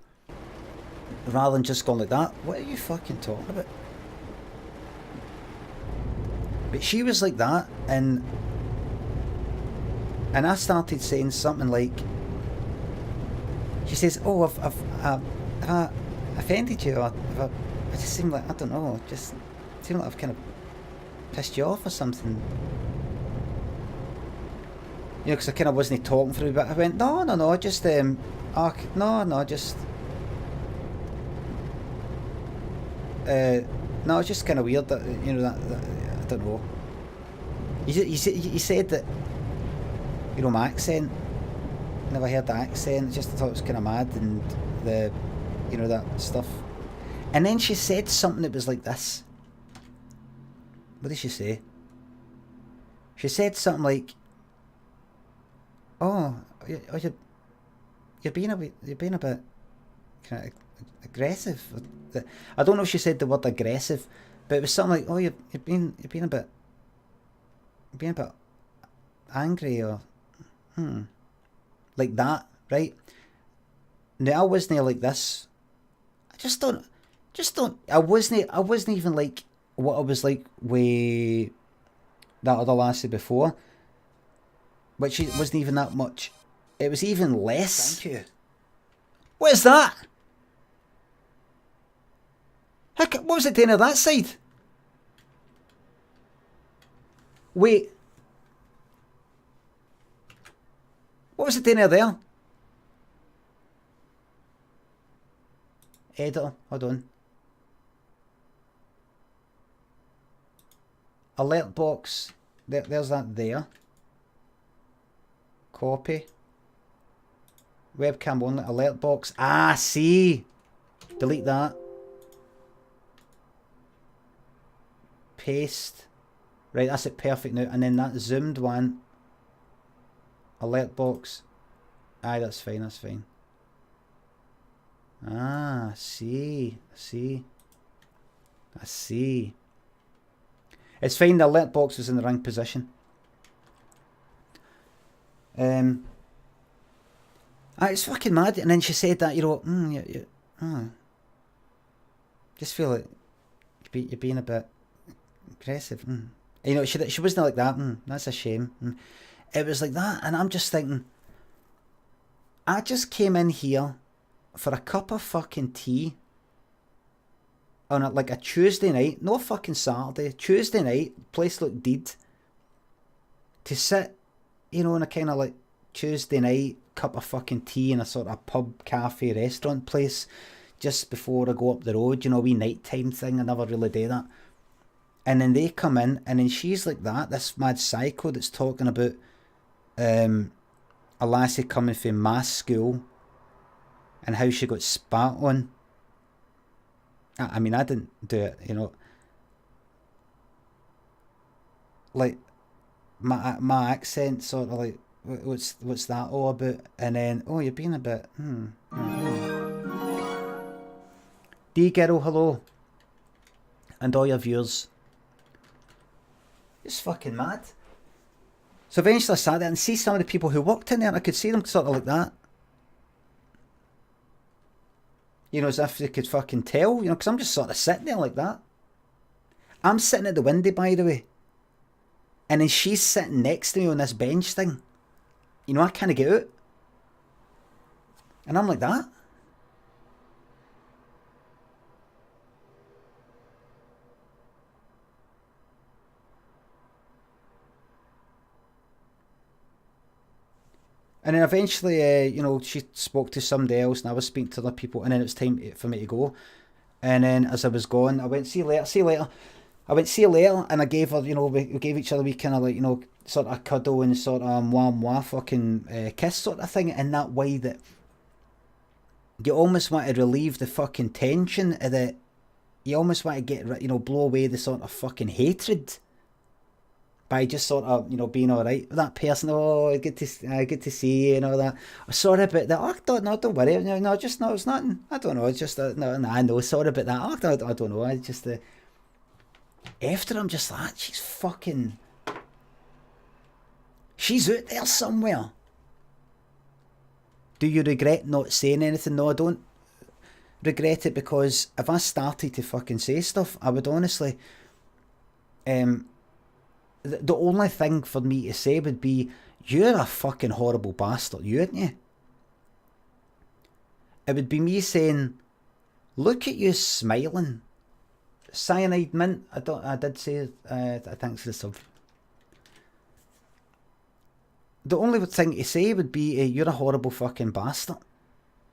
Rather than just going like that. What are you fucking talking about? But she was like that, and And I started saying something like, she says, oh, have I offended you? Or I just seem like, I don't know, just seem like I've kind of pissed you off or something. You know, because I kind of wasn't talking through, but I went, no, just, no, just, no, it's just kind of weird that, you know, that I don't know. You said that, you know, my accent, never heard the accent, just thought it was kind of mad and the, you know, that stuff. And then she said something that was like this. What did she say? She said something like, oh, you're being a bit kind of aggressive. I don't know if she said the word aggressive, but it was something like, oh, you're being a bit angry or like that, right? Now I wasn't like this. I just don't. I wasn't even like what I was like with that other lassie before, which it wasn't even that much. It was even less. Thank you. What is that? What was it doing on that side? Wait. What was it doing there? Editor, hold on. Alert box. There's that there. Copy. Webcam only. Alert box. Ah, see. Delete that. Paste. Right, that's it. Perfect now. And then that zoomed one. Alert box. Aye, that's fine. That's fine. Ah, I see. It's fine, the alert box was in the wrong position. It's fucking mad. And then she said that, you know, just feel like you're being a bit aggressive. You know, she wasn't like that. That's a shame. It was like that, and I'm just thinking, I just came in here for a cup of fucking tea on like a Tuesday night, no fucking Saturday, Tuesday night, place looked dead, to sit, you know, in a kind of like Tuesday night, cup of fucking tea in a sort of pub, cafe, restaurant place, just before I go up the road, you know, a wee nighttime thing. I never really do that. And then they come in, and then she's like that, this mad psycho that's talking about a lassie coming from mass school and how she got spat on. I mean, I didn't do it, you know. Like, my accent sort of like, what's that all about? And then, oh, you're being a bit, D-Girl, hello. And all your viewers. It's fucking mad. So eventually I sat there and see some of the people who worked in there, and I could see them sort of like that. You know, as if they could fucking tell, you know, because I'm just sort of sitting there like that. I'm sitting at the window, by the way. And then she's sitting next to me on this bench thing. You know, I can't get out. And I'm like that. And then eventually, you know, she spoke to somebody else, and I was speaking to other people, and then it was time for me to go. And then as I was going, I went, see you later. I went, see you later, and I gave her, you know, we gave each other, we kind of like, you know, sort of cuddle and sort of mwah fucking kiss sort of thing, in that way that you almost want to relieve the fucking tension of the, you almost want to get, you know, blow away the sort of fucking hatred by just sort of, you know, being alright with that person. Oh, good to see you and all that. Sorry about that. Oh, don't worry. No, just no, it's nothing. I don't know. It's just no. Sorry about that. Oh, I don't know. I just after I'm just like, she's out there somewhere. Do you regret not saying anything? No, I don't regret it, because if I started to fucking say stuff, I would honestly, the only thing for me to say would be, you're a fucking horrible bastard, you, aren't you? It would be me saying, look at you smiling. Cyanide mint. I did say thanks for the sub. The only thing to say would be, you're a horrible fucking bastard.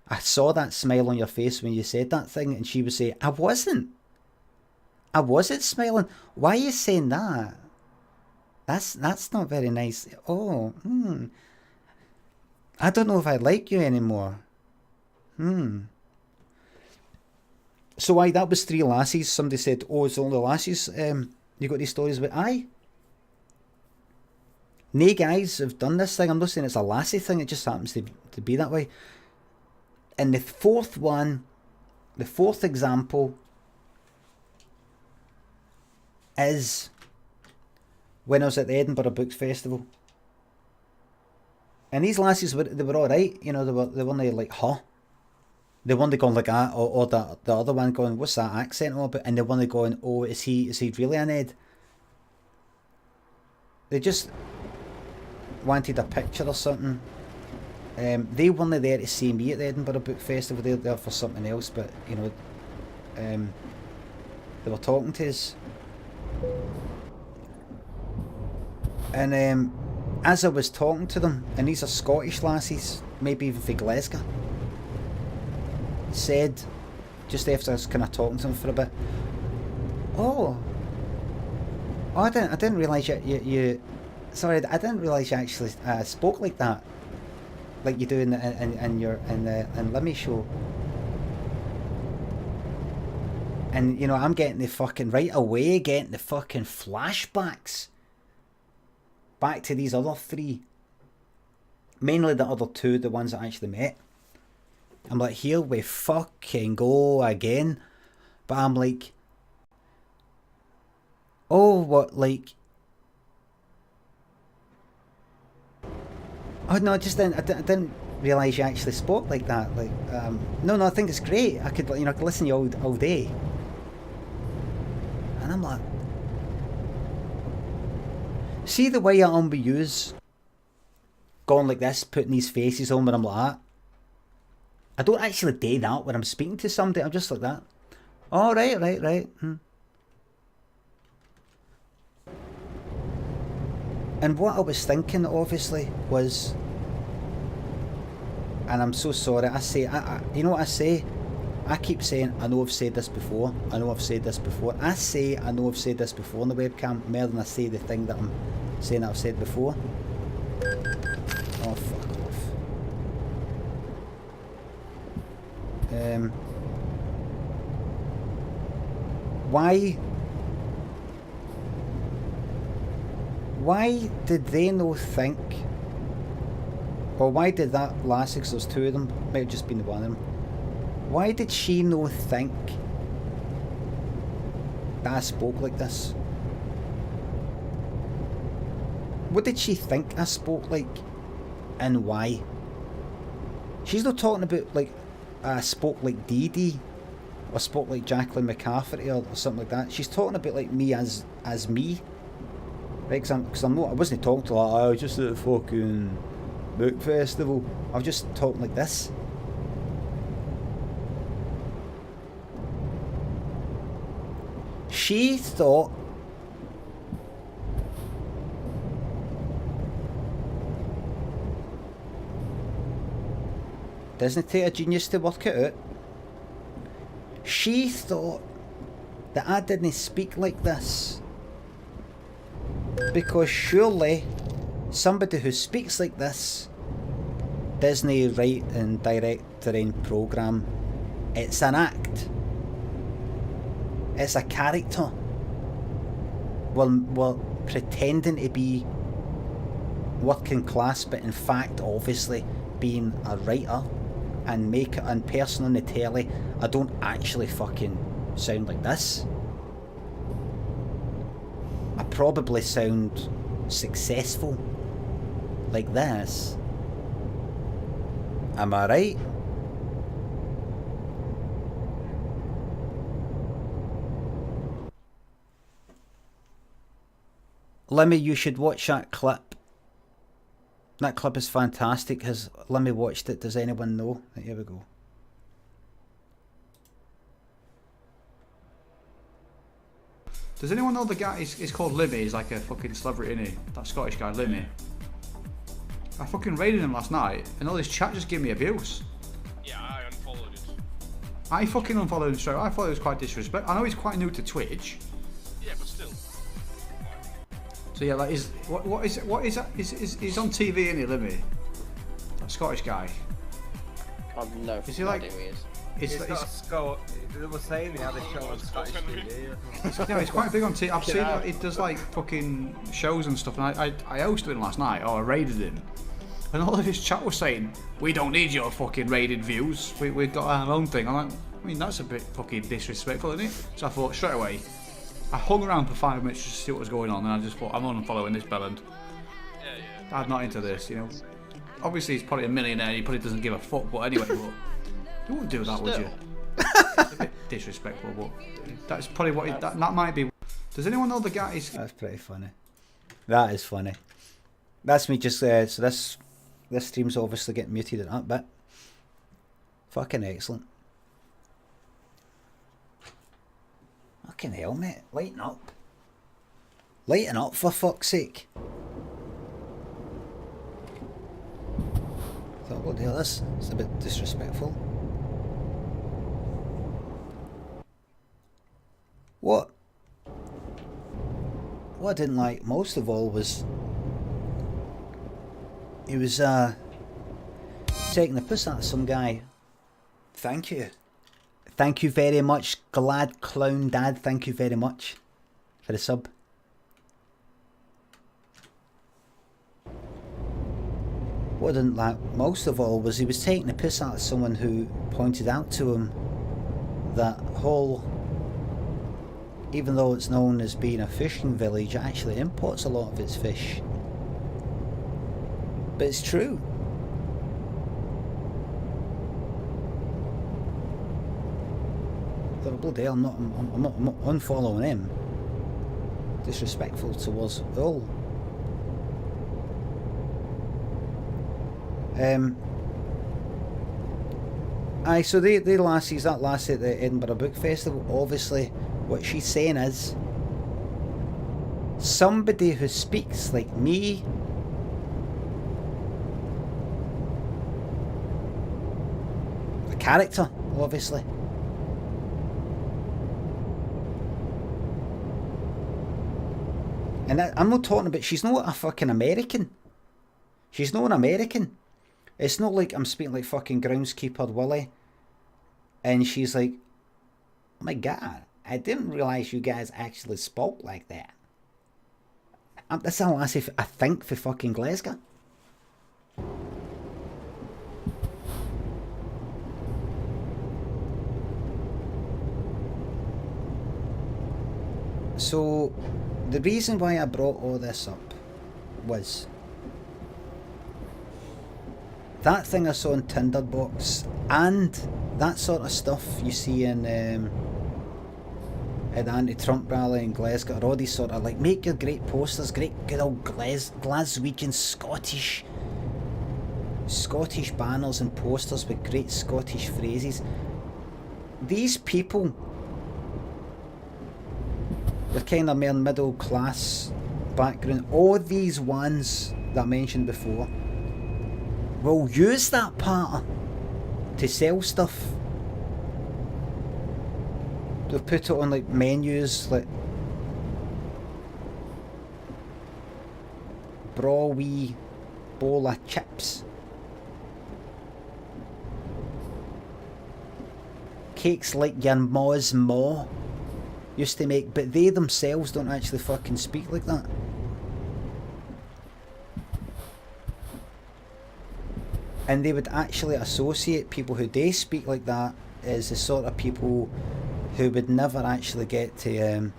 I saw that smile on your face when you said that thing, and she would say, I wasn't smiling. Why are you saying that? That's not very nice. Oh, I don't know if I like you anymore. So aye, that was 3 lassies. Somebody said, oh, it's only lassies you got these stories about. Aye. Nae guys have done this thing. I'm not saying it's a lassie thing, it just happens to be that way. And the fourth example is when I was at the Edinburgh Books Festival. And these lassies were alright, you know, they weren't like, huh? They weren't going like that, or the other one going, what's that accent all about? And they weren't going, oh, is he really an Ed? They just wanted a picture or something. They weren't there to see me at the Edinburgh Book Festival, they were there for something else, but, you know, they were talking to us. And as I was talking to them, and these are Scottish lassies, maybe even from Glasgow, said, just after I was kind of talking to them for a bit, oh, I didn't realise you sorry, I didn't realise you actually spoke like that, like you do in the Limmy show. And, you know, I'm getting the fucking, right away, getting the fucking flashbacks back to these other 3. Mainly the other 2, the ones that I actually met. I'm like, here we fucking go again. But I'm like, oh, what, like, oh no, I didn't realise you actually spoke like that. Like, no, I think it's great. I could listen to you all day. And I'm like, see the way I'm with yous going like this, putting these faces on when I'm like that. I don't actually do that when I'm speaking to somebody. I'm just like that. Oh, right. And what I was thinking, obviously, was, and I'm so sorry, I say, you know what I say? I keep saying, I know I've said this before. I say, I know I've said this before on the webcam, more than I say the thing that I'm saying that I've said before. Oh, fuck off. Why did they no think, or why did that lassie, because there's 2 of them, might have just been the one of them, why did she no think that I spoke like this? What did she think I spoke like, and why? She's not talking about like I spoke like Dee Dee, or spoke like Jacqueline McCafferty or something like that. She's talking about like me as me, right? Because I wasn't talking to her like, I was just at a fucking book festival. I was just talking like this. She thought doesn't take a genius to work it out. She thought that I didn't speak like this because surely somebody who speaks like this doesn't write and direct their own programme. It's an act. It's a character. We're pretending to be working class, but in fact, obviously, being a writer and make it in person on the telly, I don't actually fucking sound like this. I probably sound successful like this. Am I right? Limmy, you should watch that clip That clip is fantastic. Has Limmy watched it? Does anyone know? Here we go. Does anyone know the guy? He's called Limmy. He's like a fucking celebrity, isn't he? That Scottish guy, Limmy. I fucking raided him last night, and all his chat just gave me abuse. Yeah, I unfollowed it. I fucking unfollowed him straight away. I thought it was quite disrespectful. I know he's quite new to Twitch. Yeah, but still. So yeah, like, what is that? He's on TV, isn't he, Limmy? That Scottish guy. I've no Is he like? idea who he is. It's got a skull. They were saying they had a show on Scottish TV. no, he's quite big on TV. I've seen that he does like fucking shows and stuff. And I hosted him last night. Oh, I raided him. And all of his chat was saying, we don't need your fucking raided views. We've got our own thing. I'm like, I mean, that's a bit fucking disrespectful, isn't it? So I thought straight away, I hung around for 5 minutes just to see what was going on, and I just thought, I'm unfollowing this bellend. Yeah. I'm not into this, you know. Obviously, he's probably a millionaire. He probably doesn't give a fuck. But anyway, you wouldn't do that, would you? It's a bit disrespectful, but that's probably what that might be. Does anyone know the guy? That's pretty funny. That is funny. That's me just so this stream's obviously getting muted at that bit. Fucking excellent. Fucking hell, mate. Lighten up. Lighten up, for fuck's sake. Thought, bloody hell, this is a bit disrespectful. What I didn't like most of all was he was taking the piss out of some guy. Thank you. Thank you very much, Glad Clown Dad. Thank you very much for the sub. What I didn't like most of all was he was taking the piss out of someone who pointed out to him that whole, even though it's known as being a fishing village, it actually imports a lot of its fish. But it's true. So bloody hell, I'm not unfollowing him. Disrespectful towards all. Aye, so the lassies, that lassie at the Edinburgh Book Festival, obviously what she's saying is somebody who speaks like me a character, obviously. And I'm not talking about, she's not a fucking American. She's not an American. It's not like I'm speaking like fucking groundskeeper Willie and she's like, oh my god, I didn't realise you guys actually spoke like that. That's a lassie, I think, for fucking Glasgow. So, the reason why I brought all this up was that thing I saw in Tinderbox and that sort of stuff you see in at the anti-Trump rally in Glasgow, or all these sort of like, make your great posters, great good old Glaswegian Scottish banners and posters with great Scottish phrases. These people, they're kind of more middle class background. All these ones that I mentioned before will use that pattern to sell stuff. They'll put it on like menus like brawy bowl of chips, cakes like your ma's ma used to make, but they themselves don't actually fucking speak like that. And they would actually associate people who do speak like that as the sort of people who would never actually get to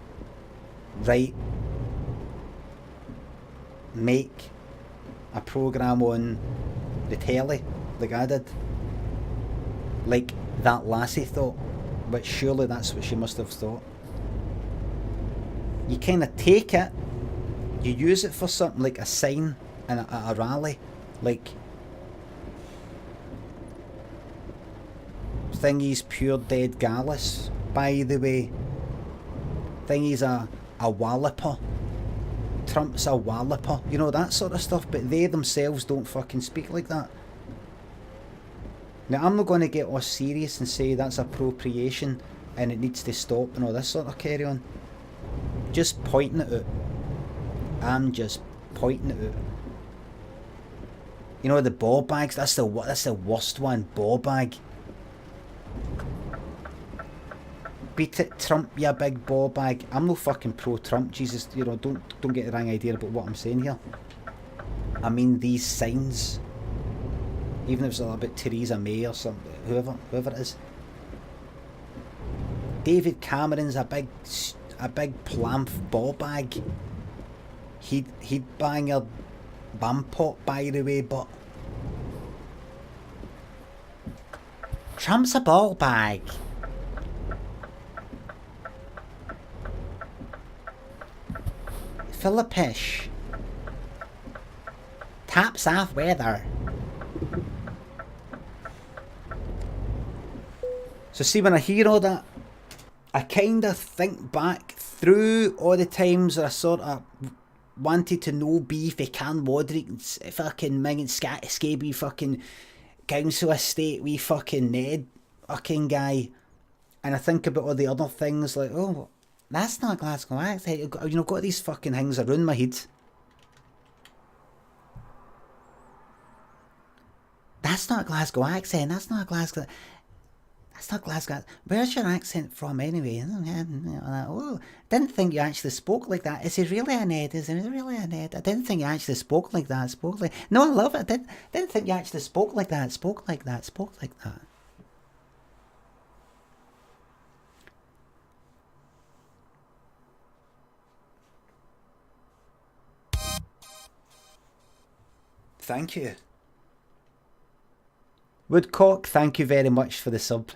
make a programme on the telly like I did, like that lassie thought, but surely that's what she must have thought. You kind of take it, you use it for something like a sign at a rally, Like, Thingy's pure dead Gallus, by the way. Thingy's a walloper. Trump's a walloper. You know, that sort of stuff. But they themselves don't fucking speak like that. Now, I'm not going to get all serious and say that's appropriation and it needs to stop and all this sort of carry on. Just pointing it out. I'm just pointing it out. You know, the ball bags, that's the worst one. Ball bag. Beat it, Trump, you big ball bag. I'm no fucking pro-Trump, Jesus. You know, don't get the wrong idea about what I'm saying here. I mean these signs. Even if it's about Theresa May or something, whoever it is. David Cameron's a big plamp ball bag. He'd bang your bum pot, by the way, but Trump's a ball bag. Philippish. Taps off weather. So see, when I hear all that, I kind of think back through all the times that I sort of wanted to know beef, I can Roderick, fucking Megan Scabby, fucking council estate, wee fucking Ned fucking guy. And I think about all the other things like, oh, that's not a Glasgow accent. You know, got these fucking things around my head. That's not a Glasgow accent. That's not Glasgow. Where's your accent from anyway? Oh, didn't think you actually spoke like that. Is it really a Ned? Is it really a Ned? I didn't think you actually spoke like that. No, I love it. I didn't think you actually spoke like that. Spoke like that. Thank you. Woodcock, thank you very much for the sub.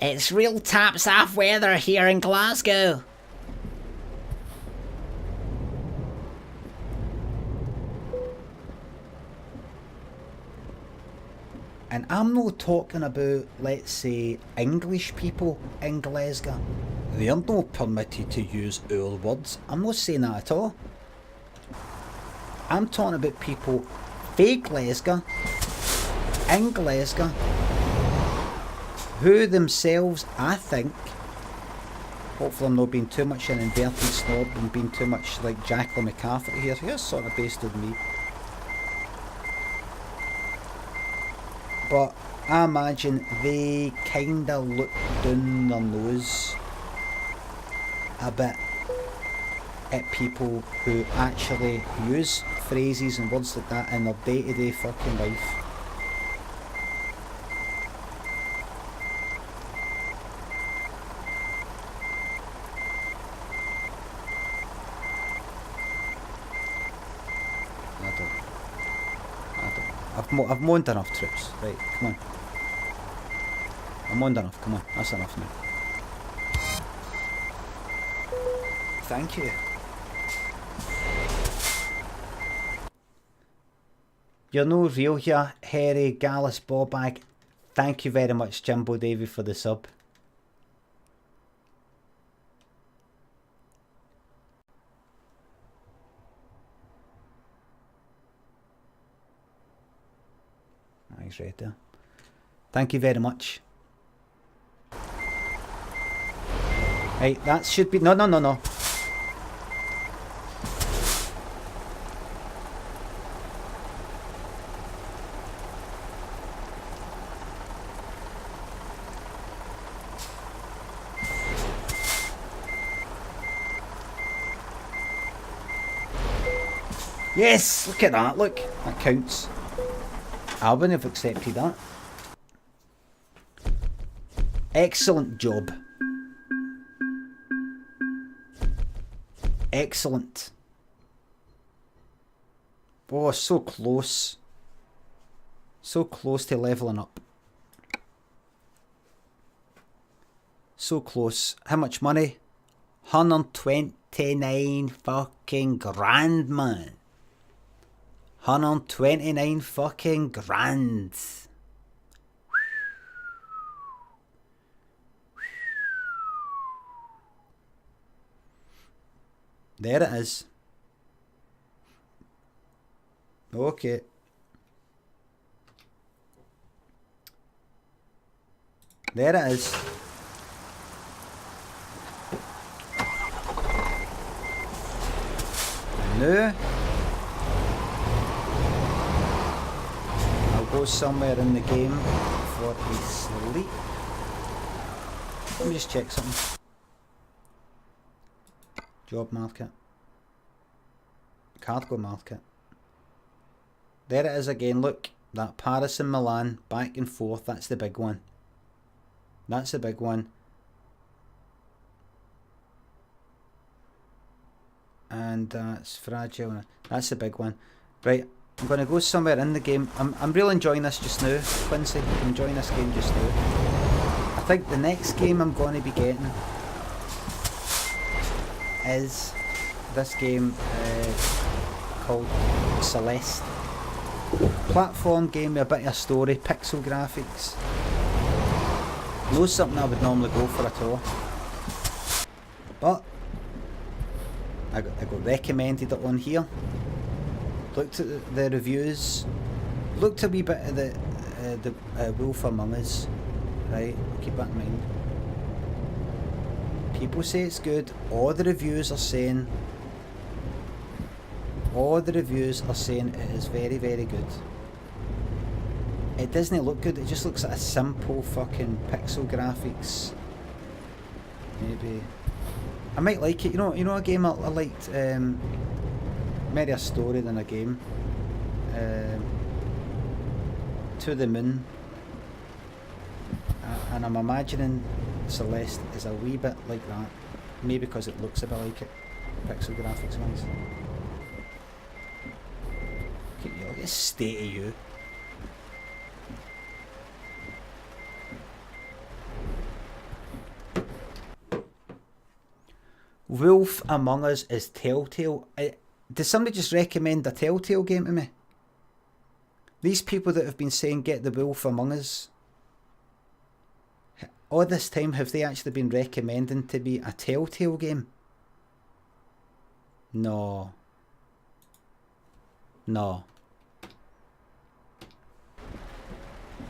It's real taps off weather here in Glasgow. And I'm not talking about, let's say, English people in Glasgow. They're not permitted to use our words. I'm not saying that at all. I'm talking about people fake Glasgow, in Glasgow, who themselves, I think, hopefully I'm not being too much an inverted snob and being too much like Jacqueline McCarthy here. Here's sort of based on me. But I imagine they kinda look down their nose a bit at people who actually use phrases and words like that in their day-to-day fucking life. I've moaned enough, troops. Right, come on. I've moaned enough, come on. That's enough now. Thank you. You're no real here, Harry Gallus Bobag. Thank you very much, Jimbo Davy, for the sub. He's right there. Thank you very much. Right, that should be... No. Yes! Look at that, look. That counts. I wouldn't have accepted that. Excellent job. Excellent. Oh, so close. So close to levelling up. So close. How much money? 129 fucking grand, man. 129 fucking grand. There it is. Okay. There it is. Now I'll go somewhere in the game for a sleep. Let me just check something. Job market. Cargo market. There it is again, look. That Paris and Milan, back and forth, that's the big one. That's the big one. And that's fragile. That's the big one. Right, I'm going to go somewhere in the game. I'm really enjoying this just now, Quincy. I'm enjoying this game just now. I think the next game I'm going to be getting is this game called Celeste. Platform game with a bit of a story, pixel graphics. Not something I would normally go for at all. But I got recommended it on here. Looked at the reviews. Looked a wee bit at the Wolf Among Us. Right, keep that in mind. People say it's good. All the reviews are saying it is very, very good. It doesn't look good. It just looks like a simple fucking pixel graphics. Maybe I might like it. You know a game I liked. Maybe a story than a game. To the Moon. And I'm imagining Celeste is a wee bit like that. Maybe because it looks a bit like it, pixel graphics wise. Look at the state of you. Wolf Among Us is Telltale. Did somebody just recommend a Telltale game to me? These people that have been saying get the Wolf Among Us, all this time have they actually been recommending to be a Telltale game? No. No.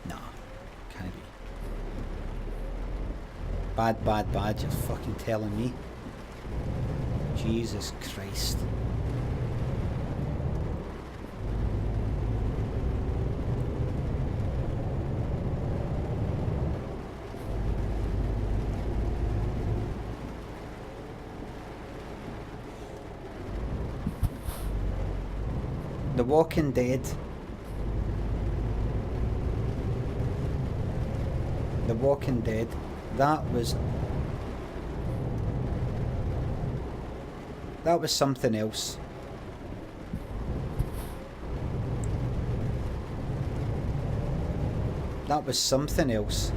No. Can't be. Bad, you're fucking telling me. Jesus Christ. The Walking Dead. The Walking Dead. That was something else. That was something else.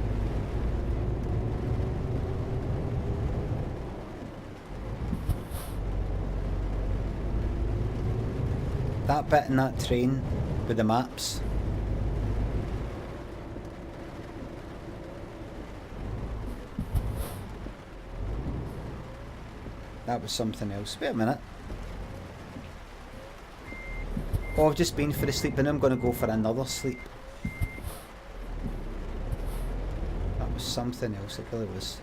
That bit in that train with the maps. That was something else. Wait a minute. Oh, I've just been for a sleep and I'm going to go for another sleep. That was something else, it really was.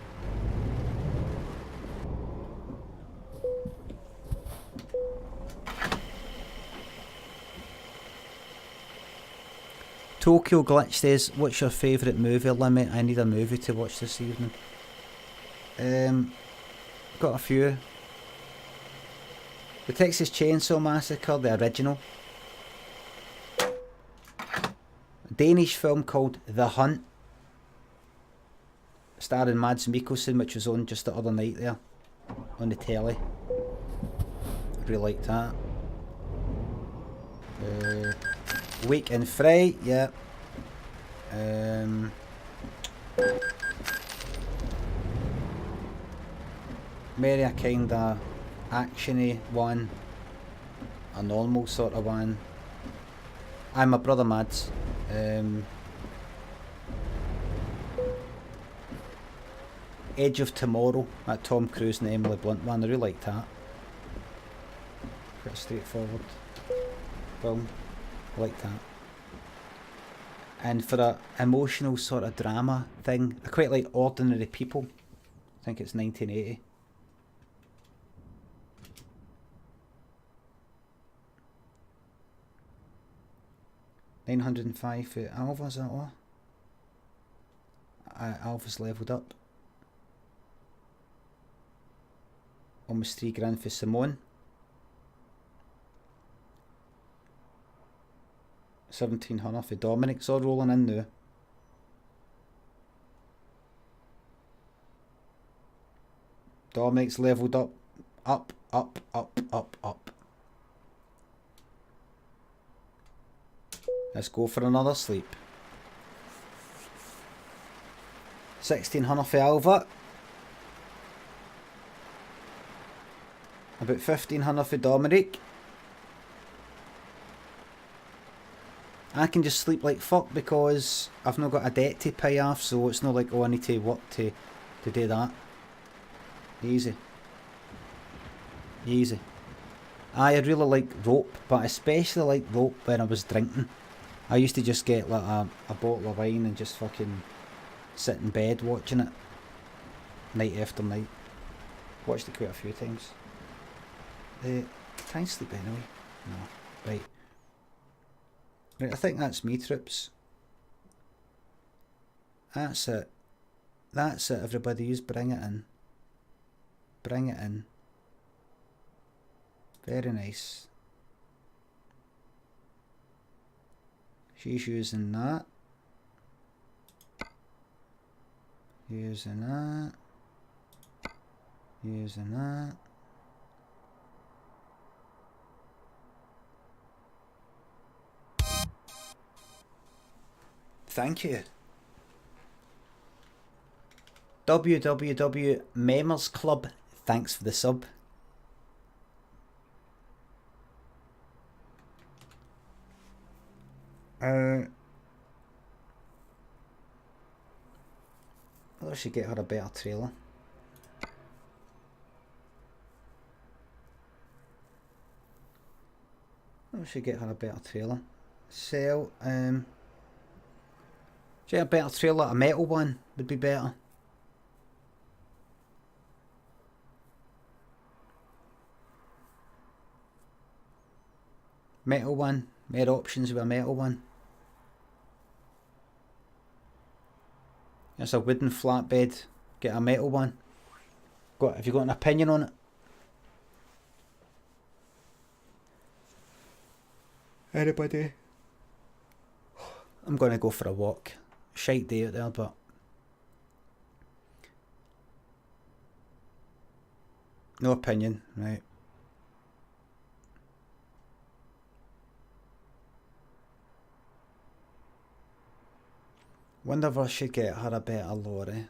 Tokyo Glitch says, what's your favourite movie, Limmy? I need a movie to watch this evening. Got a few. The Texas Chainsaw Massacre, the original. A Danish film called The Hunt, starring Mads Mikkelsen, which was on just the other night there on the telly. I really liked that. Week in Fright, yeah. Maybe a kinda actiony one, a normal sort of one. I'm my brother Mads. Edge of Tomorrow, that Tom Cruise and Emily Blunt one, I really liked that. Pretty straightforward film, I liked that. And for a emotional sort of drama thing, I quite like Ordinary People. I think it's 1980. $905 for Alva, is that all? Alva's levelled up. Almost $3,000 for Simone. 1,700 for Dominic's all rolling in now. Dominic's levelled up. Up, up, up, up, up. Let's go for another sleep. 1,600 for Alva. About 1,500 for Dominic. I can just sleep like fuck because I've not got a debt to pay off, so it's not like, oh, I need to work to do that. Easy. Easy. I really like rope, but I especially like rope when I was drinking. I used to just get like a bottle of wine and just fucking sit in bed watching it. Night after night. Watched it quite a few times. Can I sleep anyway? No. Right. Right, I think that's me, troops. That's it. That's it, everybody. Use bring it in. Bring it in. Very nice. She's using that. Using that. Using that. Thank you. WWW Memers Club, thanks for the sub. I should get her a better trailer. I should get her a better trailer. Sell, should a better trailer, a metal one would be better. Metal one, more options with a metal one. It's a wooden flatbed, get a metal one. Have you got an opinion on it? Anybody? I'm gonna go for a walk. Shite day out there, but no opinion, right? Wonder if I should get her a better lorry.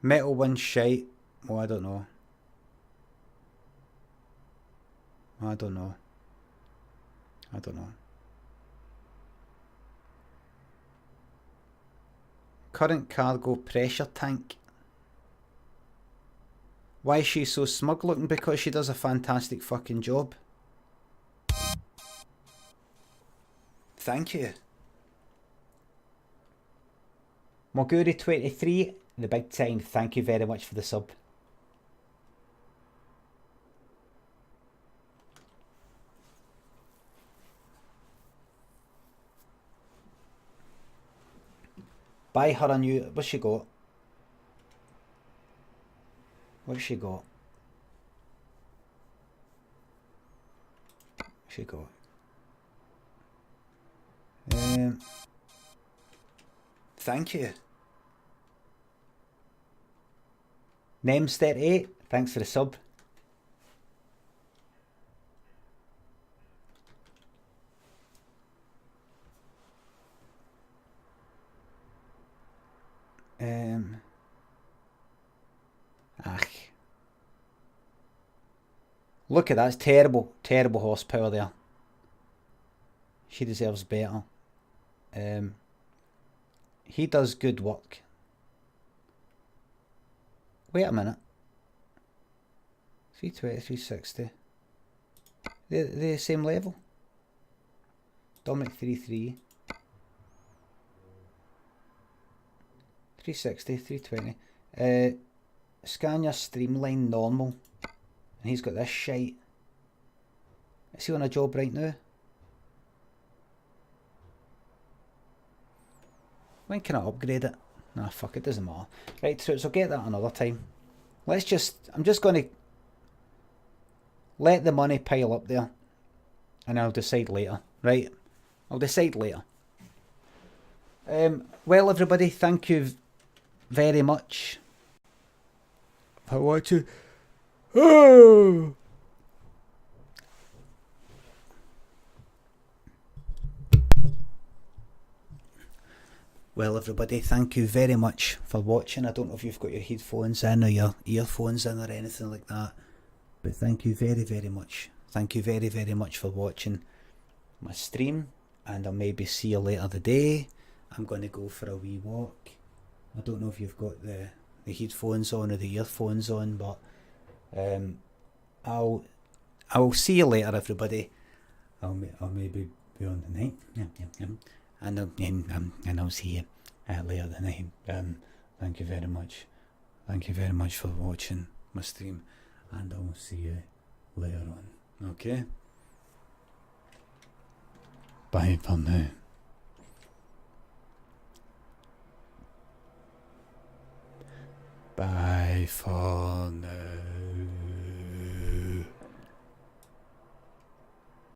Metal one shite. Oh, I don't know. I don't know. I don't know. Current cargo pressure tank. Why is she so smug looking? Because she does a fantastic fucking job. Thank you. Moguri23, the big time, thank you very much for the sub. Buy her a new... What's she got? What's she got? What's she got? Thank you. Nems38, thanks for the sub. Look at that. That's terrible. Terrible horsepower there. She deserves better. He does good work. Wait a minute. 320, 360. They're the same level. Dominic 33. 360, 320. Scania Streamline normal. And he's got this shite. Is he on a job right now? When can I upgrade it? Nah, fuck, it doesn't matter. Right, so I'll get that another time. I'm just going to let the money pile up there. And I'll decide later. Right? I'll decide later. Well, everybody, thank you very much for watching. Oh. Well, everybody, thank you very much for watching. I don't know if you've got your headphones in or your earphones in or anything like that, but thank you very, very much. Thank you very, very much for watching my stream, and I'll maybe see you later today. I'm going to go for a wee walk. I don't know if you've got the headphones on or the earphones on, but I'll see you later, everybody. I'll maybe be on tonight. And I'll see you later tonight. Thank you very much. Thank you very much for watching my stream, and I'll see you later on. Okay? Bye for now. Bye for now.